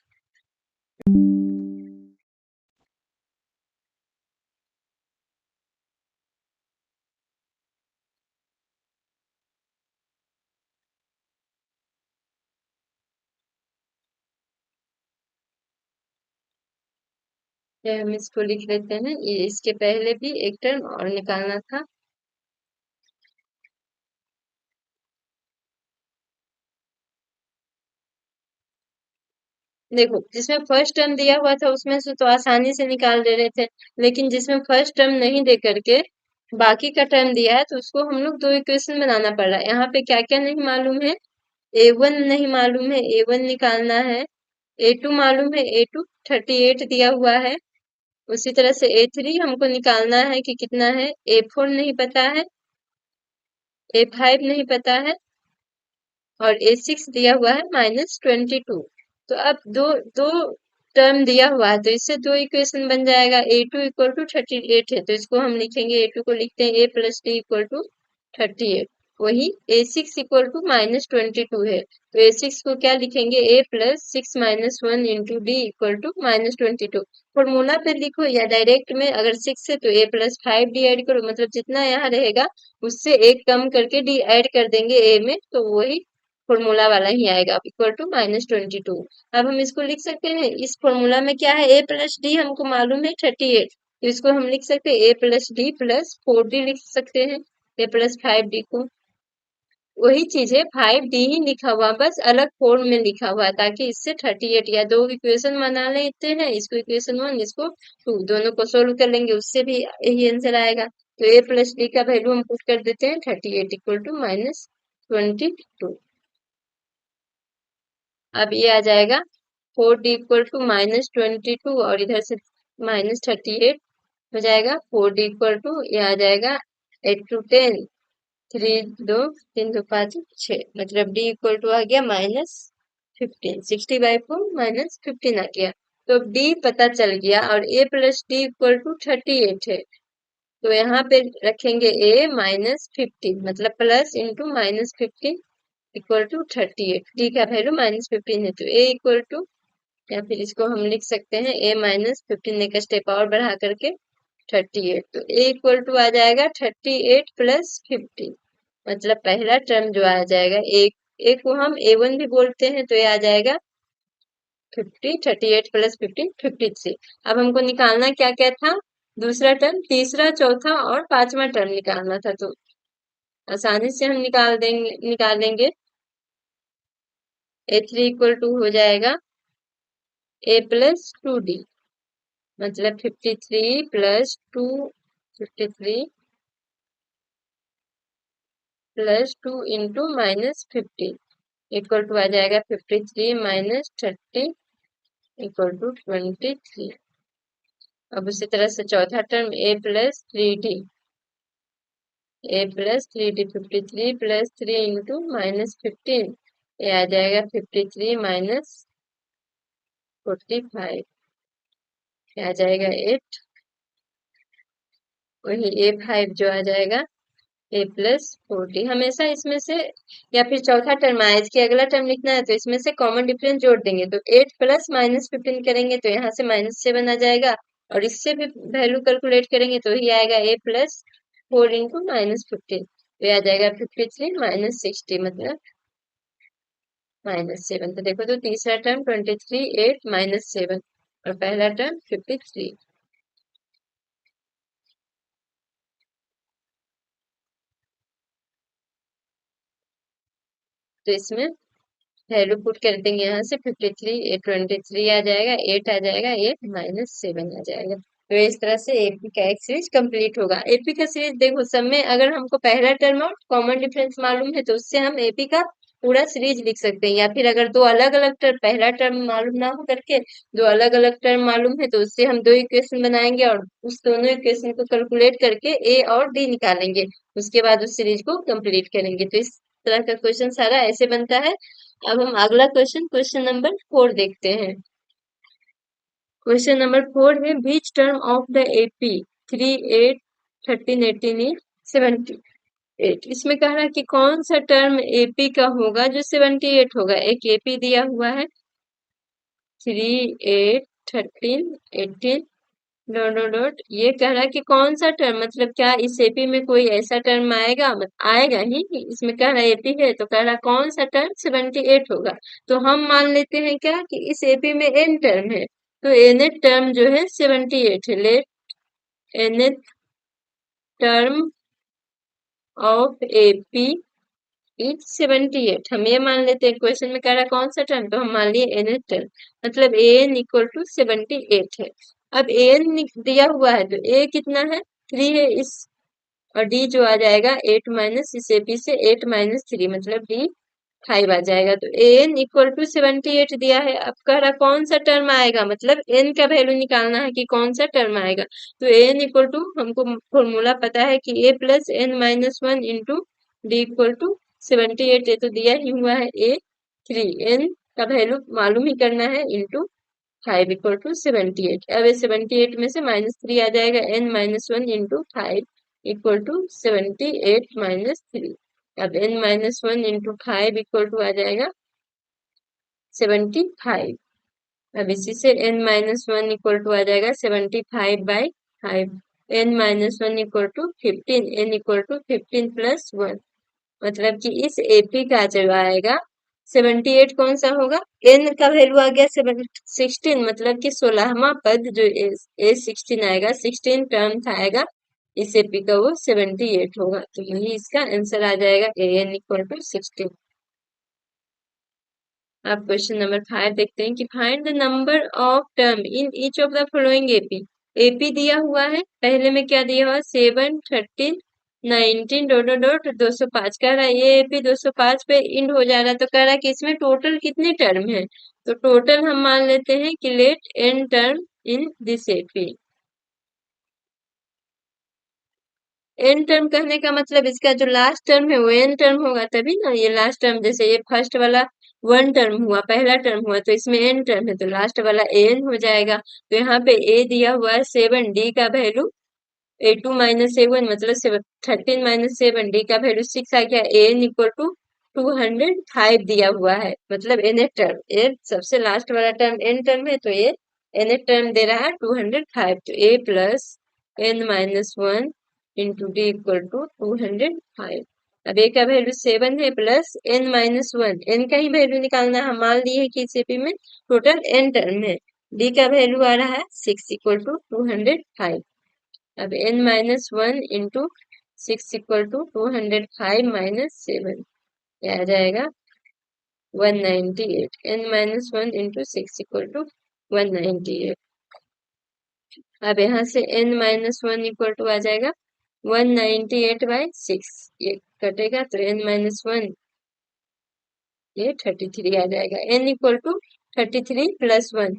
हम इसको लिख लेते हैं, ये इसके पहले भी एक टर्म और निकालना था। देखो जिसमें फर्स्ट टर्म दिया हुआ था उसमें से तो आसानी से निकाल दे रहे थे, लेकिन जिसमें फर्स्ट टर्म नहीं दे करके बाकी का टर्म दिया है, तो उसको हम लोग दो इक्वेशन बनाना पड़ रहा है। यहाँ पे क्या क्या नहीं मालूम है, a1 नहीं मालूम है, a1 निकालना है, a2 मालूम है, a2 38 दिया हुआ है। उसी तरह से a3 हमको निकालना है कि कितना है, a4 नहीं पता है, a5 नहीं पता है, और a6 दिया हुआ है -22। तो अब दो दो टर्म दिया हुआ है तो इससे दो इक्वेशन बन जाएगा। a2 इक्वल टू 38 है तो इसको हम लिखेंगे, a2 को लिखते हैं a plus d equal to 38। वही a6 इक्वल टू -22 है तो a6 को क्या लिखेंगे, a plus 6 - 1 into d equal to -22। Formula पे लिखो या डायरेक्ट में, अगर 6 है तो a प्लस 5 डी ऐड करो, मतलब जितना यहाँ रहेगा उससे एक कम करके डी ऐड कर देंगे a में, तो वही फॉर्मूला वाला ही आएगा, इक्वल टू -22। अब हम इसको लिख सकते हैं, इस फॉर्मूला में क्या है, a प्लस डी हमको मालूम है 38, तो इसको हम लिख सकते हैं a plus D plus 4d लिख सकते हैं, a प्लस 5d को। वही चीज है, 5d ही लिखा हुआ, बस अलग फॉर्म में लिखा हुआ है, ताकि इससे 38 या दो इक्वेशन बना लेते हैं, इसको इक्वेशन 1 इसको 2, दोनों को सोल्व कर लेंगे, उससे भी यही आंसर आएगा। तो a प्लस डी का वैल्यू हम पुट कर देते हैं 38 इक्वल टू -22। अब ये आ जाएगा 4d इक्वल टू -22 और इधर से -38 हो जाएगा। 4d इक्वल टू ये आ जाएगा 8 टू 10, 3 2 3 2 5 6, मतलब d इक्वल टू आ गया -15, 60/4 -15 आ गया। तो d पता चल गया और a plus d equal to 38 है, तो यहाँ पे रखेंगे a -15, मतलब plus into -15 equal to 38, d का वैल्यू -15 है तो a इक्वल टू, या फिर इसको हम लिख सकते हैं a -15 का स्टेप और बढ़ा करके 38, तो a इक्वल टू आ जाएगा 38 प्लस 15, मतलब पहला टर्म जो आ जाएगा, एक एक को हम a1 भी बोलते हैं, तो ये आ जाएगा 50, 38 प्लस 15 53। अब हमको निकालना क्या क्या था, दूसरा टर्म, तीसरा, चौथा और पांचवा टर्म निकालना था, तो आसानी से हम निकालेंगे। a3 इक्वल टू हो जाएगा a प्लस 2d, मतलब 53 plus 2, 53 plus 2 into -15 equal to आ जाएगा 53 -30 इक्वल टू 23। अब उसी तरह से चौथा term a plus 3d, a plus 3d 53 plus 3 into -15, ये आ जाएगा 53 -45, आ जाएगा 8, वही a5 जो आ जाएगा a प्लस 40। हमेशा इसमें से, या फिर चौथा टर्म आए, इसके अगला टर्म लिखना है तो इसमें से कॉमन डिफरेंस जोड़ देंगे, तो 8 प्लस -15 करेंगे तो यहाँ से -7 आ जाएगा, और इससे भी वैल्यू कैलकुलेट करेंगे तो ही आएगा a प्लस 4 इंटू -15, तो आ जाएगा 53 -60, मतलब -7। तो देखो, तो तीसरा टर्म 23 8 -7 और पहला टर्म 53। तो इसमें वैल्यू पुट कर देंगे, यहाँ से 53 23 आ जाएगा, 8 आ जाएगा, 8 -7 आ जाएगा। तो इस तरह से एपी का एक सीरीज कंप्लीट होगा। एपी का सीरीज देखो, सब में अगर हमको पहला टर्म और कॉमन डिफरेंस मालूम है तो उससे हम एपी का पूरा सीरीज लिख सकते हैं, या फिर अगर दो अलग अलग टर्म, पहला टर्म मालूम ना हो करके दो अलग अलग टर्म मालूम है तो उससे हम दो इक्वेशन बनाएंगे और उस दोनों इक्वेशन को कैलकुलेट करके ए और डी निकालेंगे, उसके बाद उस सीरीज को कंप्लीट करेंगे। तो इस तरह का क्वेश्चन सारा ऐसे बनता है। अब हम अगला क्वेश्चन नंबर 4 देखते हैं। क्वेश्चन नंबर 4 है, बीच टर्म ऑफ द एपी 3 8 13 18 78। इसमें कह रहा है कि कौन सा टर्म एपी का होगा जो 78 होगा। एक एपी दिया हुआ है 3 8 13 18 डॉट डॉट डॉट, ये कह रहा है कि कौन सा टर्म, मतलब क्या इस एपी में कोई ऐसा टर्म आएगा, आएगा ही, इसमें कह रहा है एपी है तो कह रहा है कौन सा टर्म 78 होगा। तो हम मान लेते हैं क्या कि इस एपी में एन टर्म है, तो एन टर्म जो है 78 है। Let n term of AP is 78, हम ये मान लेते हैं। क्वेश्चन में कह रहा है कौन सा टर्म, तो हम मान लिए एन टर्म, मतलब एन इक्वल टू 78 है। अब एन दिया हुआ है तो ए कितना है, 3 है, इस और डी जो आ जाएगा 8 माइनस इस एपी से 8 -3, मतलब डी 5 आ जाएगा। तो एन इक्वल टू 78 दिया है। अब कह रहा कौन सा टर्म आएगा, मतलब एन का वैल्यू निकालना है कि कौन सा टर्म आएगा। तो एन इक्वल टू, हमको फॉर्मूला पता है कि a plus n -1 into d equal to 78, ये तो दिया ही हुआ है ए 3 एन का वैल्यू मालूम ही करना है, इंटू 5 इक्वल टू 78। अब 78 में से -3 आ जाएगा, n-1 इंटू 5 इक्वल टू 78 -3। अब n-1 इंटू 5 इक्वल टू आ जाएगा 75। अब इसी से n-1 इक्वल टू आ जाएगा 75/5। n-1 equal to 15, n equal to 15 plus 1, मतलब कि इस एपी का जो आएगा 78 कौन सा होगा, n का वैल्यू आ गया 16, मतलब कि 16वां पद जो ए 16 आएगा, 16 टर्म आएगा इस एपी का, वो 78 होगा। तो यही इसका आंसर आ जाएगा, ए एन इक्वल टू 16। अब क्वेश्चन नंबर 5 देखते हैं कि find the number of term in each of the following AP. AP दिया हुआ है, पहले में क्या दिया हुआ, 7, 13, 19 डॉट डॉट डॉट 205 कह रहा है। ये एपी 205 पे इंड हो जा रहा है, तो कह रहा है कि इसमें टोटल कितने टर्म है। तो टोटल हम मान लेते हैं कि let n term in this AP. N term कहने का मतलब इसका जो लास्ट टर्म है वो एन टर्म होगा, तभी ना ये लास्ट टर्म, जैसे ये फर्स्ट वाला वन टर्म हुआ, पहला टर्म हुआ, तो इसमें एन टर्म है तो लास्ट वाला एन हो जाएगा। तो यहाँ पे ए दिया हुआ है 7, डी का वैल्यू A2 - A1 मतलब 13 - 7, डी का वैल्यू 6 आ गया, एन इक्वल टू 205 दिया हुआ है, मतलब एन टर्म, ए सबसे लास्ट वाला टर्म एन टर्म है, तो ये एन टर्म दे रहा है 205। तो a plus n-1 into d equal to 205। अब ए का वैल्यू 7 है, प्लस n-1, एन का ही वैल्यू निकालना है। हम मान लिए है कि इस एपी में टोटल एन टर्म है। डी का वैल्यू आ रहा है 6 इक्वल टू 205। अब n-1 इंटू 6 इक्वल टू 205 -7, यह आ जाएगा 198। n-1 into 6 equal to 198। अब यहाँ से n-1 इक्वल टू आ जाएगा 198/6, ये कटेगा तो n-1 ये 33 आ जाएगा। n इक्वल टू 33 प्लस 1,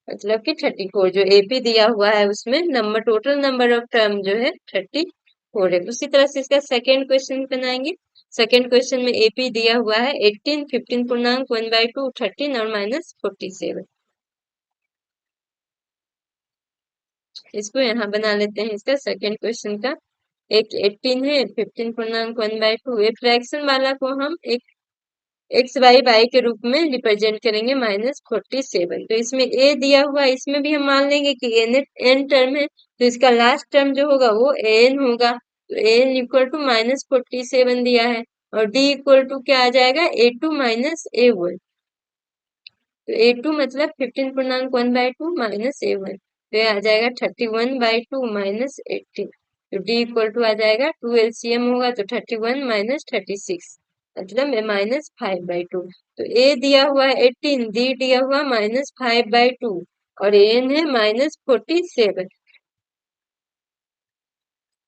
मतलब कि 34। जो एपी दिया हुआ है उसमें number, total number of term जो है 34 है। उसी तरह से इसका सेकेंड क्वेश्चन बनाएंगे। सेकेंड क्वेश्चन में एपी दिया हुआ है 18, 15 पूर्णांक 1/2, 13 और -47। इसको यहाँ बना लेते हैं। इसका सेकेंड क्वेश्चन का एक 18 है, 15 पूर्णांक 1/2, एक फ्रैक्शन वाला को हम एक एक्स वाई वाई के रूप में रिप्रेजेंट करेंगे -47। तो इसमें ए दिया हुआ है, इसमें भी हम मान लेंगे कि एन एन टर्म है, तो इसका लास्ट टर्म जो होगा वो एन होगा। तो एन इक्वल टू -47 दिया है, और डी इक्वल टू क्या आ जाएगा, A2 - A1। तो A2 मतलब 15 पूर्णांक 1/2 -A1, तो ये आ जाएगा 31/2 -18। तो डी इक्वल टू आ जाएगा 2 LCM होगा तो 31 - 36, मतलब -5/2। तो ए दिया हुआ है 18, डी दिया हुआ -5/2, और एन है -47।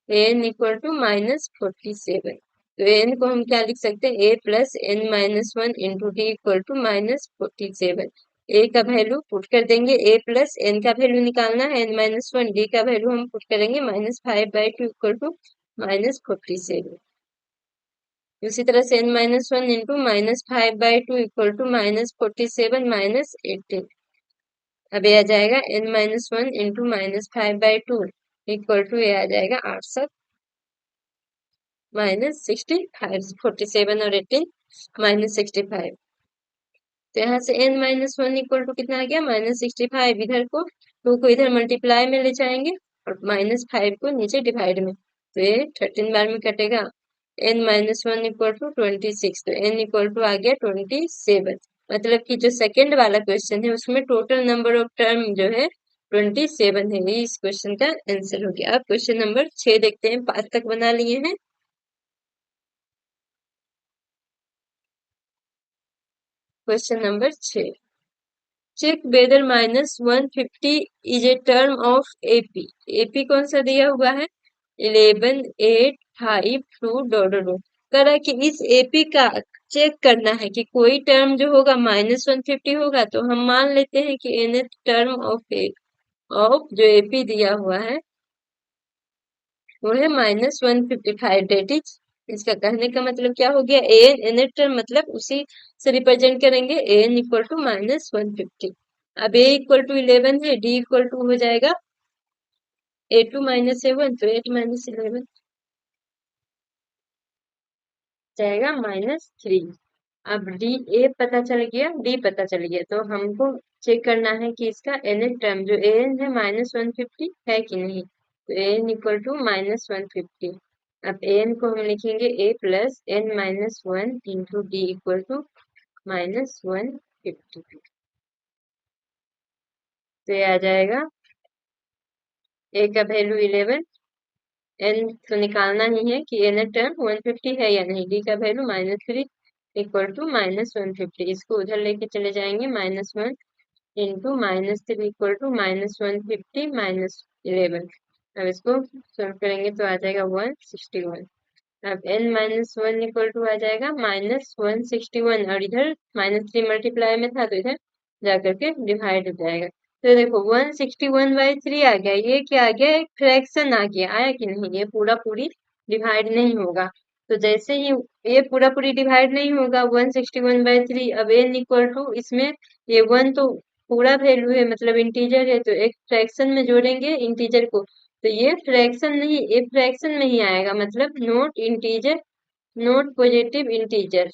N equal to -47। तो एन को हम क्या लिख सकते हैं, a plus n-1 into d equal to -47। A का वैल्यू पुट कर देंगे, ए प्लस एन का वैल्यू निकालना है n-1, डी का वैल्यू हम पुट करेंगे -5/2 इक्वल टू -47। उसी तरह से n-1 इंटू -5/2 इक्वल टू -47 -18। अब ये आ जाएगा n-1 इंटू -5/2 इक्वल टू ये आ जाएगा 8 -65, 47 और 18 -65। तो यहाँ से n-1 इक्वल टू कितना आ गया, -65। इधर को 2 को इधर मल्टीप्लाई में ले जाएंगे और -5 को नीचे डिवाइड में, तो ये 13 बार में कटेगा। n-1 इक्वल टू 26, तो n इक्वल टू आ गया 27। मतलब कि जो सेकेंड वाला क्वेश्चन है उसमें टोटल नंबर ऑफ टर्म जो है 27 है। ये इस क्वेश्चन का आंसर हो गया। अब क्वेश्चन नंबर 6 देखते हैं, 5 तक बना लिए हैं। Question number 6, check whether -150 is a term of AP. AP कौन सा दिया हुआ है, 11, 8, 5, 2 डॉट डॉट। कह रहा है कि इस एपी का चेक करना है कि कोई टर्म जो होगा -150 होगा, तो हम मान लेते हैं कि एन टर्म ऑफ जो एपी दिया हुआ है वो है -155, डेट इज इसका कहने का मतलब क्या हो गया, ए एन एन टर्म मतलब उसी से रिप्रेजेंट करेंगे, ए एन इक्वल टू -150। अब ए इक्वल टू 11 है, डी इक्वल टू हो जाएगा A2 -7, तो 8 -11 जाएगा -3। अब डी, ए पता चल गया, डी पता चल गया, तो हमको चेक करना है कि इसका एन टर्म जो ए एन है -150 है कि नहीं। तो ए एन इक्वल टू -150। अब ए एन को हम लिखेंगे a plus n -1 into d equal to -150। तो ये आ जाएगा ए का वैल्यू 11, एन तो निकालना ही है कि एन टर्म 150 है या नहीं, डी का वैल्यू -3 इक्वल टू -150। इसको उधर लेके चले जाएंगे, -1 इंटू -3 इक्वल टू -150 -11। अब इसको सॉल्व करेंगे तो आ जाएगा 161। अब n-1 इक्वल टू आ जाएगा -161, और इधर -3 मल्टीप्लाई में था तो इधर जाकर के डिवाइड हो जाएगा। तो देखो 161/3 आ गया, ये क्या आ गया, एक फ्रैक्शन आ गया, आया कि नहीं, ये पूरा पूरी डिवाइड नहीं होगा। तो जैसे ही ये पूरा पूरी डिवाइड नहीं होगा 161/3, अब n इक्वल टू इसमें ये 1 तो पूरा वैल्यू है मतलब इंटीजर है, तो एक फ्रैक्शन में जोड़ेंगे इंटीजर को, तो ये फ्रैक्शन नहीं, ये फ्रैक्शन में ही आएगा, मतलब note integer, note positive integer.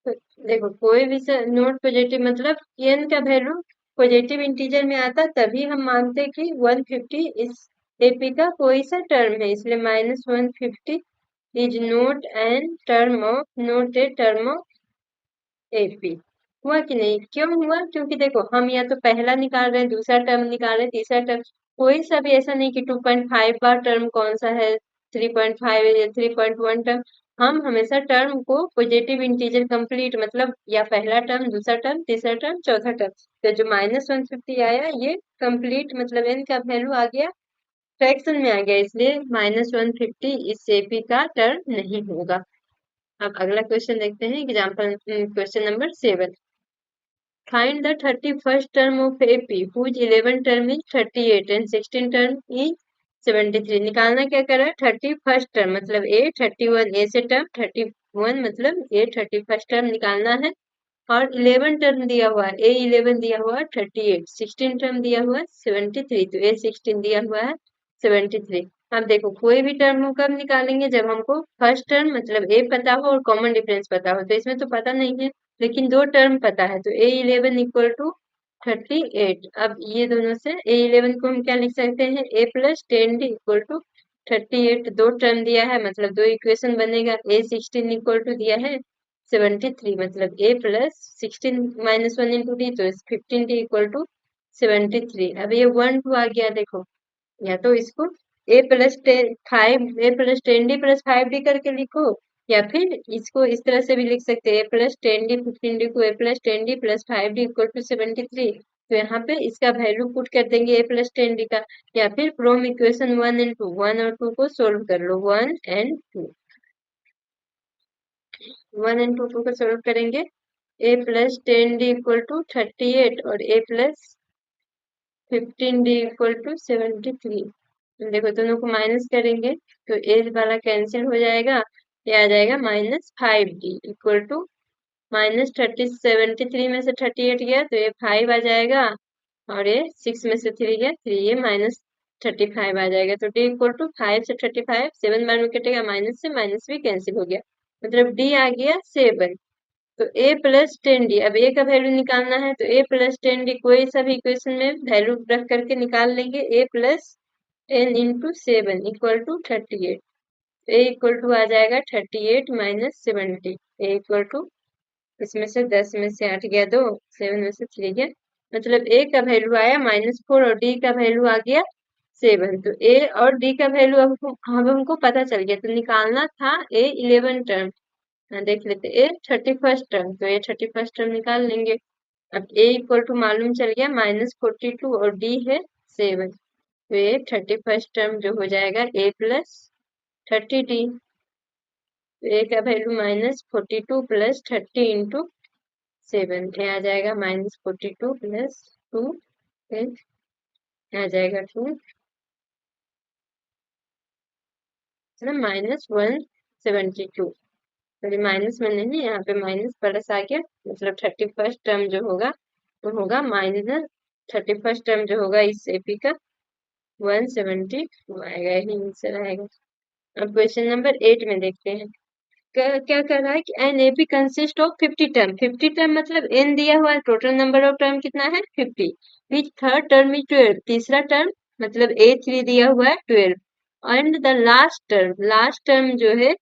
तो देखो कोई भी नोट पॉजिटिव मतलब n का वैल्यू पॉजिटिव इंटीजर में आता तभी हम मानते हैं कि 150 इस एपी का कोई सा टर्म है, इसलिए -150 is not n term of, not a term of AP. हुआ कि नहीं, क्यों हुआ, क्योंकि देखो हम या तो पहला निकाल रहे हैं, दूसरा टर्म निकाल रहे हैं, तीसरा टर्म, कोई सा भी ऐसा नहीं कि 2.5 बार टर्म कौन सा है, 3.5 या 3.1 टर्म। हम हमेशा टर्म को पॉजिटिव इंटीजर कंप्लीट मतलब या पहला टर्म, दूसरा टर्म, तीसरा टर्म, चौथा टर्म, तो जो -150 आया ये कंप्लीट मतलब n का वैल्यू आ गया, फ्रैक्शन में आ गया, इसलिए -150 इस एपी का टर्म नहीं होगा। अब अगला क्वेश्चन देखते हैं, example question number 7। Find the 31st term of AP whose 11 term is 38 and 16 term is 73। निकालना क्या कर रहा है, 31st term मतलब A, 31 A से टर्म, 31 मतलब A 31st term निकालना है, और 11 टर्म दिया हुआ है, A 11 दिया हुआ है 38, 16 टर्म दिया हुआ है 73, तो A 16 दिया हुआ है 73। अब देखो कोई भी टर्म हम कब निकालेंगे, जब हमको फर्स्ट टर्म मतलब ए पता हो और कॉमन डिफरेंस पता हो, तो इसमें तो पता नहीं है, लेकिन दो टर्म पता है, तो A11 इक्वल टू 38। अब ये दोनों से A11 को हम क्या लिख सकते हैं, A plus 10D equal to 38, दो टर्म दिया है मतलब दो इक्वेशन बनेगा, A16 इक्वल टू दिया है 73 मतलब A प्लस 16 -1 इंटू डी, तो 15D इक्वल टू 73। अब ये 1 2 आ गया, देखो या तो इसको A+10 डी प्लस 5D करके लिखो, या फिर इसको इस तरह से भी लिख सकते हैं, A+10D 15D को A+10D plus 5D equal to 73। तो यहाँ पे इसका वैल्यू पुट कर देंगे A+10D का, या फिर फ्रॉम इक्वेशन 1 एंड 2, 1 और 2 को सोल्व कर लो, 1 एंड 2, 1 एंड 2 को सोल्व करेंगे, A+10D इक्वल टू 38 और A+15D इक्वल टू 73। देखो दोनों को माइनस करेंगे तो एज वाला कैंसिल हो जाएगा, ये आ जाएगा -5D इक्वल टू -73 में से 38 गया तो ये 5 आ जाएगा, और ये 6 में से 3 गया 3, ये -35 आ जाएगा। तो डी इक्वल टू 5 से 35, 7 बार में कटेगा, माइनस से माइनस भी कैंसिल हो गया, मतलब डी आ गया 7। तो A+10D, अब ए का वैल्यू निकालना है, तो A+10D कोई सा भी इक्वेशन में वैल्यू रख करके निकाल लेंगे, A+10 into 7 equal to 38, a equal to आ जाएगा 38 -70, ए इक्वल टू इसमें से 10 में से 8 गया 2, 7 में से 3 गया, मतलब ए का वैल्यू आया -4 और डी का वैल्यू आ गया 7। तो ए और डी का वैल्यू अब हमको पता चल गया, तो निकालना था A11 टर्म। देख लेते ए 31st टर्म, तो ए 31st टर्म निकाल लेंगे। अब ए इक्वल टू मालूम चल गया -42 और डी है 7, तो ये 31st टर्म जो हो जाएगा A+30D, तो ए का वैल्यू -42 प्लस 30 इंटू 7, ये आ जाएगा -42 प्लस 2, आ जाएगा 2 -1 72। सॉरी माइनस में नहीं, यहाँ पे माइनस प्लस आ गया, मतलब 31st टर्म जो होगा वो होगा माइनस 31st टर्म जो होगा इस एपी का 172 आएगा, यही आंसर आएगा। अब क्वेश्चन नंबर 8 में देखते हैं। क्या कर रहा है कि an AP consist of 50 term. 50 term मतलब एन दिया हुआ है, टोटल नंबर ऑफ टर्म कितना है 50, विच थर्ड टर्म इज 12, तीसरा टर्म मतलब A3 दिया हुआ है 12, एंड द लास्ट टर्म जो है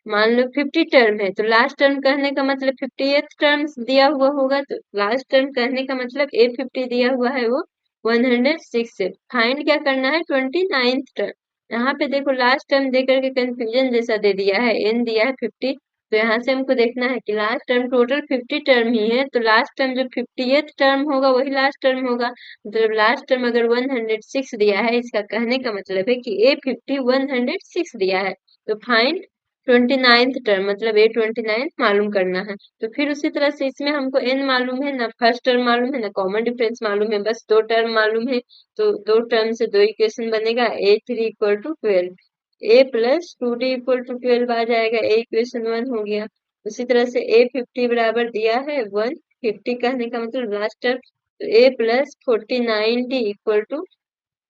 मान लो 50 टर्म है, तो लास्ट टर्म कहने का मतलब 50th टर्म दिया हुआ होगा, तो लास्ट टर्म कहने का मतलब A50 दिया हुआ है वो 106 है। फाइंड क्या करना है 29th टर्म। यहाँ पे देखो लास्ट टर्म देकर के कंफ्यूजन जैसा दे दिया है, एन दिया है 50, तो यहाँ से हमको देखना है कि लास्ट टर्म टोटल 50 टर्म ही है, तो लास्ट टर्म जो 50th टर्म होगा वही लास्ट टर्म होगा, मतलब लास्ट टर्म अगर 106 दिया है, इसका कहने का मतलब है कि A50 106 दिया है। तो फाइंड 29th टर्म मतलब A29 मालूम करना है। तो फिर उसी तरह से इसमें हमको n मालूम है ना, फर्स्ट टर्म मालूम है ना, कॉमन डिफरेंस मालूम है, बस दो टर्म मालूम है, तो दो टर्म से दो इक्वेशन बनेगा, A3 equal to 12, A+2D equal to 12 आ जाएगा, A इक्वेशन 1 हो गया। उसी तरह से A50 बराबर दिया है 150, कहने का मतलब लास्ट टर्म, तो A+49D इक्वल टू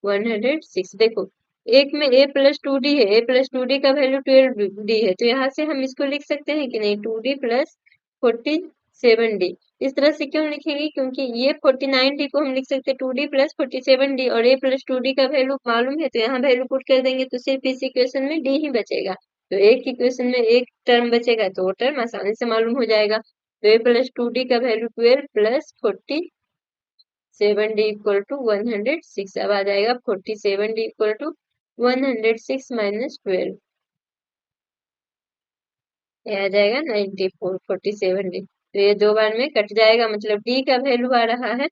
106। देखो एक में A+2D है, A+2D का वैल्यू 12D है, तो यहाँ से हम इसको लिख सकते हैं कि नहीं 2D प्लस 47D। इस तरह से क्यों लिखेंगे, क्योंकि ये 49D को हम लिख सकते हैं 2D प्लस 47D, और A+2D का वैल्यू मालूम है, तो यहाँ वैल्यू पुट कर देंगे, तो सिर्फ इस इक्वेशन में D ही बचेगा, तो एक इक्वेशन में एक टर्म बचेगा, तो वो टर्म आसानी से मालूम हो जाएगा। तो A+2D का value 12 plus 47D equal to 106, अब आ जाएगा 47D इक्वल टू 106 माइनस 12, ये आ जाएगा 94, 47D, तो ये दो बार में कट जाएगा, मतलब D का वैल्यू आ रहा है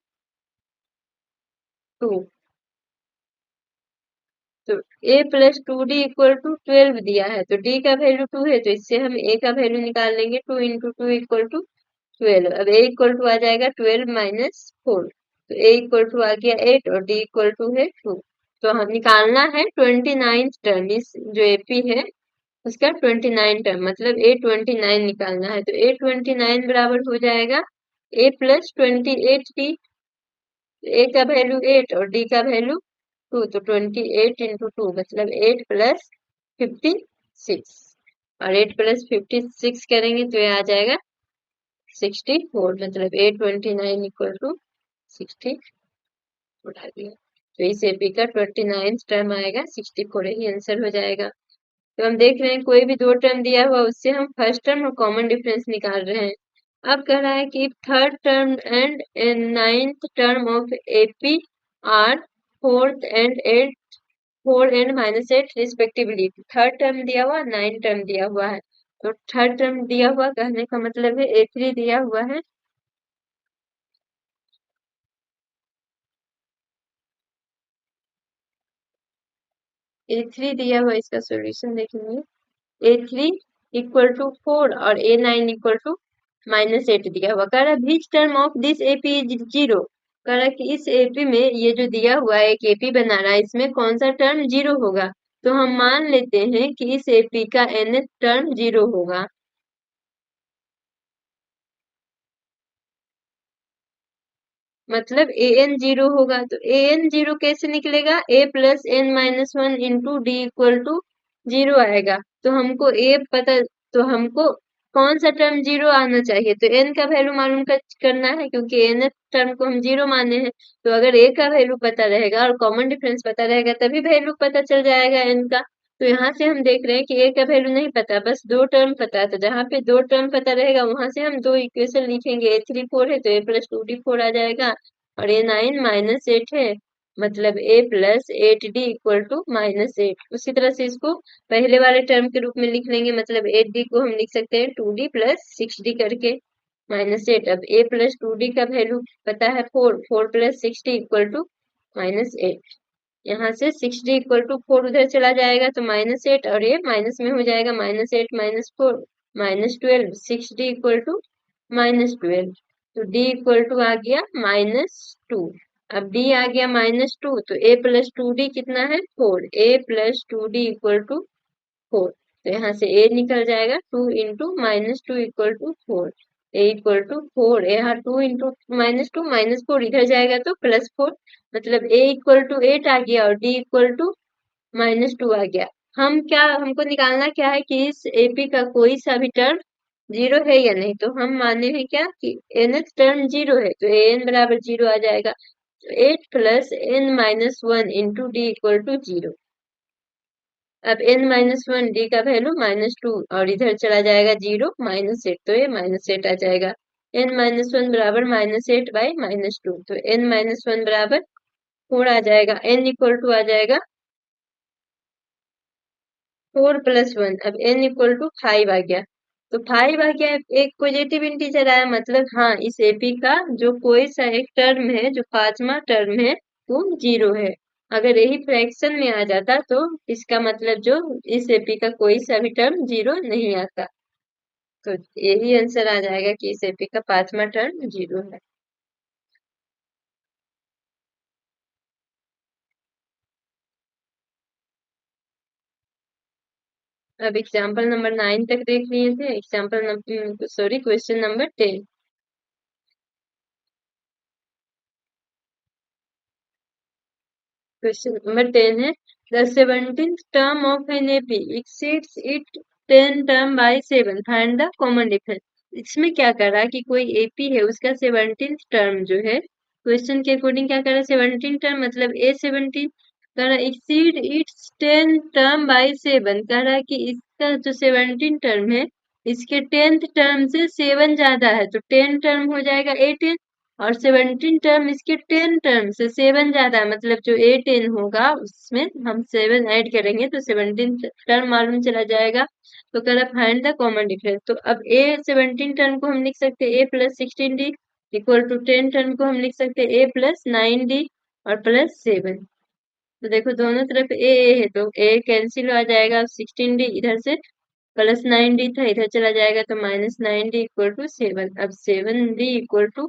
2, तो A+2D इक्वल टू 12 दिया है, तो D का वैल्यू 2 है, तो इससे हम A का वैल्यू निकाल लेंगे, 2 इंटू 2 इक्वल टू 12, अब A इक्वल टू आ जाएगा 12 माइनस 4, तो A इक्वल टू आ गया 8 और D इक्वल टू है 2। तो हम निकालना है 29th टर्म, इस जो एपी है उसका 29 टर्म मतलब A29 निकालना है, तो A29 बराबर हो जाएगा A+28D, A का वैल्यू 8 और D का वैल्यू 2, तो 28 इंटू 2 मतलब 8 प्लस 56, और 8 प्लस 56 करेंगे तो ये आ जाएगा 64, मतलब A29 इक्वल टू 64 आ गया, तो इस एपी का 29th टर्म आएगा 64, ही आंसर हो जाएगा। तो हम देख रहे हैं कोई भी दो टर्म दिया हुआ उससे हम फर्स्ट टर्म और कॉमन डिफरेंस निकाल रहे हैं। अब कह रहा है कि third term and ninth term of AP are fourth and eight, 4 and -8 respectively, third term दिया हुआ 9 टर्म दिया हुआ है, तो थर्ड टर्म दिया हुआ कहने का मतलब है A3 दिया हुआ है, A3 दिया हुआ, इसका सॉल्यूशन देखेंगे, A3 इक्वल टू 4 और A9 इक्वल टू -8 दिया हुआ, कह रहा बीच term of this AP is 0, कह रहा कि इस एपी में ये जो दिया हुआ है एक एपी बना रहा है, इसमें कौन सा टर्म 0 होगा, तो हम मान लेते हैं कि इस एपी का nth टर्म 0 होगा। मतलब an 0 होगा, तो an 0 कैसे निकलेगा, A+n-1 into d equal to 0 आएगा, तो हमको a पता, तो हमको कौन सा टर्म 0 आना चाहिए, तो n का वैल्यू मालूम करना है, क्योंकि n टर्म को हम 0 माने हैं, तो अगर a का वैल्यू पता रहेगा और कॉमन डिफरेंस पता रहेगा तभी वैल्यू पता चल जाएगा n का। तो यहाँ से हम देख रहे हैं कि a का वैल्यू नहीं पता, बस दो टर्म पता है, तो जहाँ पे दो टर्म पता रहेगा वहां से हम दो इक्वेशन लिखेंगे, A3 4 है तो A+2D 4 आ जाएगा, और A9 -8 है, मतलब A+8D इक्वल टू -8। उसी तरह से इसको पहले वाले टर्म के रूप में लिख लेंगे, मतलब 8D को हम लिख सकते हैं 2D प्लस 6D करके -8। अब A+2D का वैल्यू पता है 4, 4 प्लस 6D इक्वल टू -8, यहाँ से 6D इक्वल टू 4 उधर चला जाएगा तो -8, और ये माइनस में हो जाएगा, -8 -4 -12, 6D इक्वल टू -12, तो D इक्वल टू आ गया -2। अब D आ गया -2, तो A+2D कितना है 4, A+2D इक्वल टू 4, तो यहाँ से a निकल जाएगा, 2 × -2 = 4, a = 4, यहाँ 2 × -2 इधर जाएगा तो +4, मतलब a = 8 आ गया और d = -2 आ गया। हमको निकालना क्या है कि इस AP का कोई सा भी टर्म जीरो है या नहीं, तो हम माने हैं क्या कि nth टर्म जीरो है, तो an बराबर जीरो आ जाएगा। 8 + n-1 × d = 0। अब n-1 d का वैल्यू -2 और इधर चला जाएगा 0 -8, तो ये -8 आ जाएगा। n-1 बराबर -8/-2, तो n-1 बराबर 4 आ जाएगा। n = आ जाएगा 4 + 1, अब n = 5 आ गया, तो 5 आ गया, एक पॉजिटिव इंटीजर आया, मतलब हाँ इस एपी का जो कोई सा एक टर्म है, जो पांचवा टर्म है, वो जीरो है। अगर यही फ्रैक्शन में आ जाता तो इसका मतलब जो इस एपी का कोई सा भी टर्म जीरो नहीं आता, तो यही आंसर आ जाएगा कि इस एपी का पांचवा टर्म जीरो है। अब एग्जाम्पल नंबर 9 तक देख लिए थे, example number sorry question number 10। Question number 10 है, the 17th term of an AP exceeds it 10 term by 7, find the common difference. इसमें क्या कर रहा है कि कोई एपी है, उसका 17th टर्म जो है, क्वेश्चन के अकॉर्डिंग क्या कर रहा है, 17 टर्म मतलब A17 कर रहा है, exceed its 10 टर्म बाय 7, कह रहा है कि इसका जो 17 टर्म है, इसके 10th टर्म से 7 ज्यादा है, तो 10 टर्म हो जाएगा 18, और 17 टर्म इसके 10 टर्म से 7 ज्यादा है, मतलब जो A10 होगा उसमें हम 7 ऐड करेंगे तो 17 टर्म मालूम चला जाएगा। तो कह रहा फाइंड द कॉमन डिफरेंस, तो अब A17 टर्म को हम लिख सकते हैं A + 16D = 10 टर्म को हम लिख सकते हैं A + 9D और +7। तो देखो दोनों तरफ A है, तो A कैंसिल आ जाएगा, 16D इधर से +9D था, इधर चला जाएगा तो -9D = 7। अब 7D =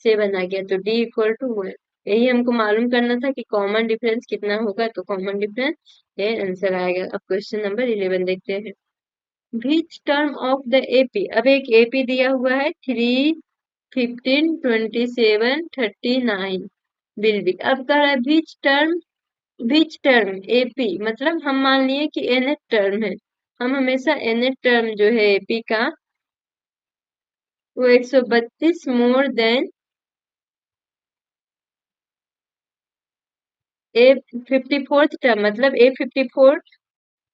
7 आ गया, तो D = 1। यही हमको मालूम करना था कि कॉमन डिफरेंस कितना होगा, तो कॉमन डिफरेंस ये आंसर आएगा। अब क्वेश्चन नंबर 11 देखते हैं। Which term of the AP, अब एक एपी दिया हुआ है 3, 15, 27, 39 विल बी, अब कह रहा है विच टर्म एपी, मतलब हम मान लिए कि nth टर्म है, हम हमेशा nth टर्म जो है एपी का वो 132 मोर देन A54th टर्म, मतलब A54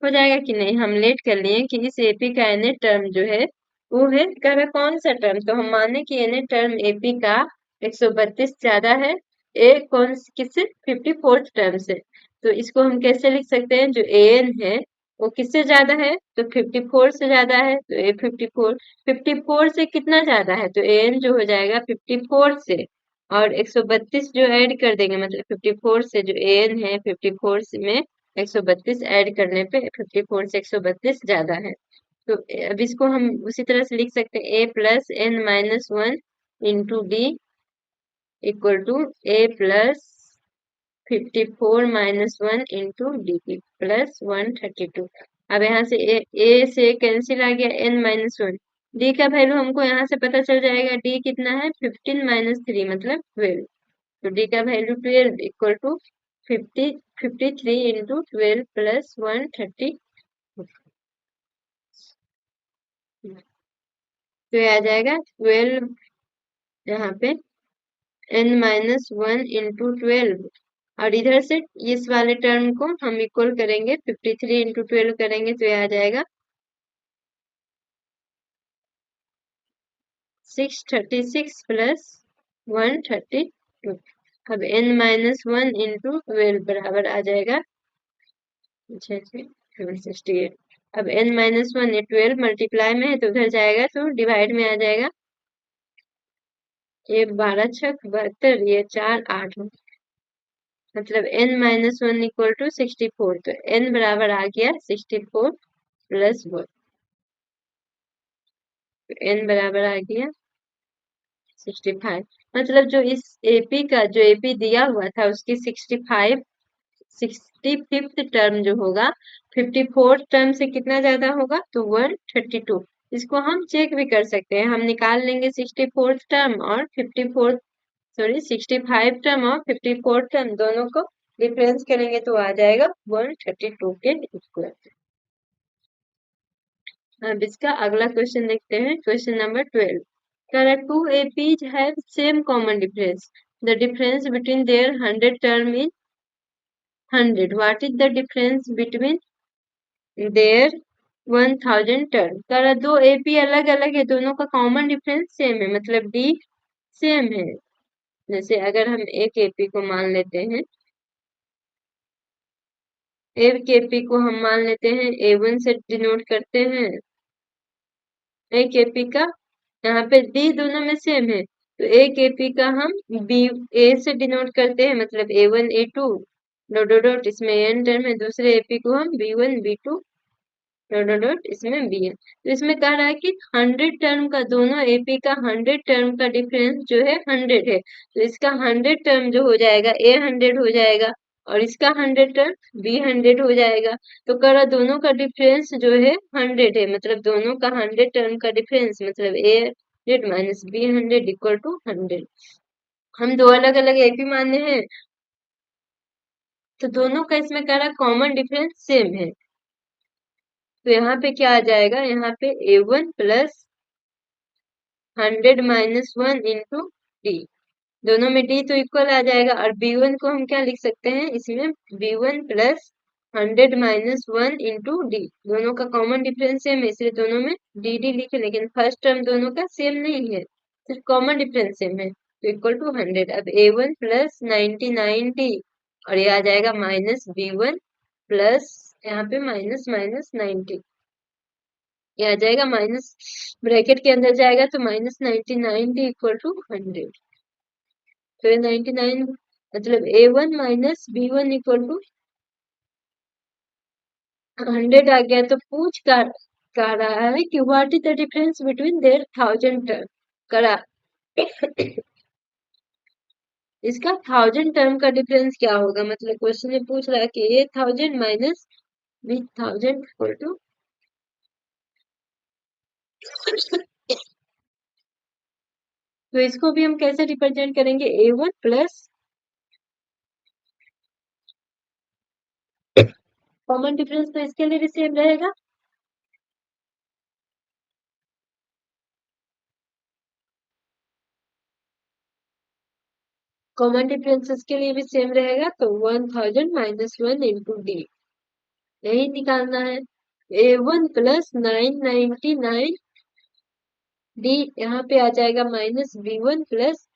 हो जाएगा कि नहीं, हम लेट कर लिए कि इस एपी का nth टर्म जो है वो है, कह रहा कौन सा टर्म, तो हम माने कि nth टर्म एपी का 132 ज्यादा है किससे, 54th टर्म से। तो इसको हम कैसे लिख सकते हैं, जो an है वो किससे ज्यादा है, तो 54 से ज्यादा है, तो A54, 54 से कितना ज्यादा है, तो an जो हो जाएगा 54 से, और 132 जो ऐड कर देंगे, मतलब 54 से जो an है 54 में 132 ऐड करने पे 54 से 132 ज्यादा है। तो अब इसको हम उसी तरह से लिख सकते हैं A + n-1 × D = A + 54 - 1 × D + 132। अब यहाँ से A से कैंसिल आ गया, n-1, D का वैल्यू हमको यहाँ से पता चल जाएगा, D कितना है, 15 - 3 मतलब 12, तो D का वैल्यू 12 = 53 × 12 + 130, तो ये आ जाएगा 12, यहाँ पे n-1 × 12, और इधर से इस वाले टर्म को हम इक्वल करेंगे, 53 × 12 करेंगे तो ये आ जाएगा 636 + 132। अब n-1 × 12 बराबर आ जाएगा 768। अब n-1 ये 12 मल्टीप्लाई में है तो उधर जाएगा तो डिवाइड में आ जाएगा, ये 12 × 6 = 72, ये 4 8, मतलब n-1 = 64, तो n बराबर आ गया 64 + 1, तो n बराबर आ गया 65, मतलब जो इस एपी का जो एपी दिया हुआ था उसकी 65 65th टर्म जो होगा 54 टर्म से कितना ज्यादा होगा, तो 132। इसको हम चेक भी कर सकते हैं, हम निकाल लेंगे 64th टर्म और 65 टर्म और 54 टर्म दोनों को डिफरेंस करेंगे तो आ जाएगा 132 के इक्वल। अब इसका अगला क्वेश्चन देखते हैं, question number 12। There two APs have same common difference. The difference between their 100 term is 100. What is the difference between their 1000 term? करा दो एपी अलग अलग है, दोनों का कॉमन डिफरेंस सेम है, मतलब डी सेम है। जैसे अगर हम एक एपी को मान लेते हैं, एक एपी को हम मान लेते हैं A1 से डिनोट करते हैं, एक एपी का यहाँ पे डी दोनों में सेम है, तो एक एपी का हम बी ए से डिनोट करते हैं, मतलब A1 A2 dot dot dot, इसमें एन टर्म है, दूसरे एपी को हम B1 B2 dot dot dot, इसमें Bn। तो इसमें कह रहा है कि 100 टर्म का, दोनों एपी का 100 टर्म का डिफरेंस जो है 100 है, तो इसका 100 टर्म जो हो जाएगा A100 हो जाएगा, और इसका 100 टर्म B100 हो जाएगा। तो कह रहा दोनों का डिफरेंस जो है 100 है, मतलब दोनों का 100 टर्म का डिफरेंस, मतलब A100 minus B100 equal to 100। हम दो अलग अलग एपी माने हैं, तो दोनों का इसमें कह रहा कॉमन डिफरेंस सेम है, तो यहाँ पे क्या आ जाएगा, यहाँ पे A1 plus 100 minus 1 into D, दोनों में डी तो इक्वल आ जाएगा, और B1 को हम क्या लिख सकते हैं, इसमें B1 plus 100 minus 1 into D, दोनों का कॉमन डिफरेंस सेम है, इसलिए दोनों में डी डी लिखे, लेकिन फर्स्ट टर्म दोनों का सेम नहीं है, सिर्फ कॉमन डिफरेंस सेम है, तो इक्वल टू 100। अब A1 प्लस 99 डी, और ये आ जाएगा माइनस B1 प्लस, यहाँ पे माइनस माइनस 90, ये आ जाएगा माइनस, ब्रैकेट के अंदर जाएगा तो माइनस 99 इक्वल टू 100। तो ये 99 मतलब A1 minus B1 equal to 100 आ गया। तो पूछ कह रहा है कि what is the difference between their 1000 term, करा इसका 1000 टर्म का डिफरेंस क्या होगा, मतलब क्वेश्चन में पूछ रहा है कि ये 1000 माइनस बी 1000 इक्वल टू, तो इसको भी हम कैसे रिप्रेजेंट करेंगे, A1 प्लस कॉमन डिफरेंस तो इसके लिए भी सेम रहेगा, कॉमन डिफरेंस इसके लिए भी सेम रहेगा, तो 1000 माइनस 1 इंटू डी यही निकालना है। A1 प्लस 999 डी, यहाँ पे आ जाएगा माइनस B1 प्लस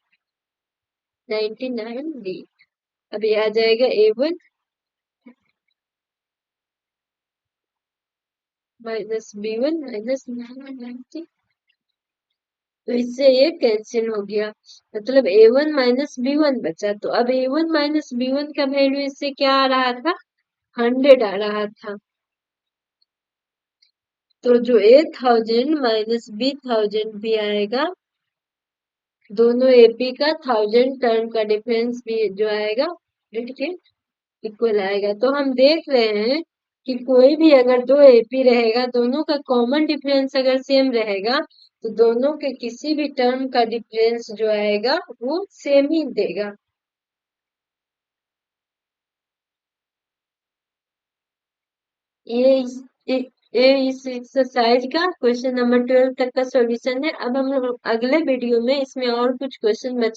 99 डी, अब ये आ जाएगा A1 माइनस B1 माइनस 990, तो इससे ये कैंसिल हो गया, मतलब A1 माइनस B1 बचा, तो अब A1 माइनस B1 का वैल्यू इससे क्या आ रहा था, 100 आ रहा था, तो जो A1000 माइनस B1000 भी आएगा, दोनों एपी का 1000 टर्म का डिफरेंस भी जो आएगा के इक्वल आएगा। तो हम देख रहे हैं कि कोई भी अगर दो एपी रहेगा, दोनों का कॉमन डिफरेंस अगर सेम रहेगा, तो दोनों के किसी भी टर्म का डिफरेंस जो आएगा वो सेम ही देगा। ये इस, ये इस एक्सरसाइज का क्वेश्चन नंबर 12 तक का सॉल्यूशन है। अब हम लोग अगले वीडियो में इसमें और कुछ क्वेश्चन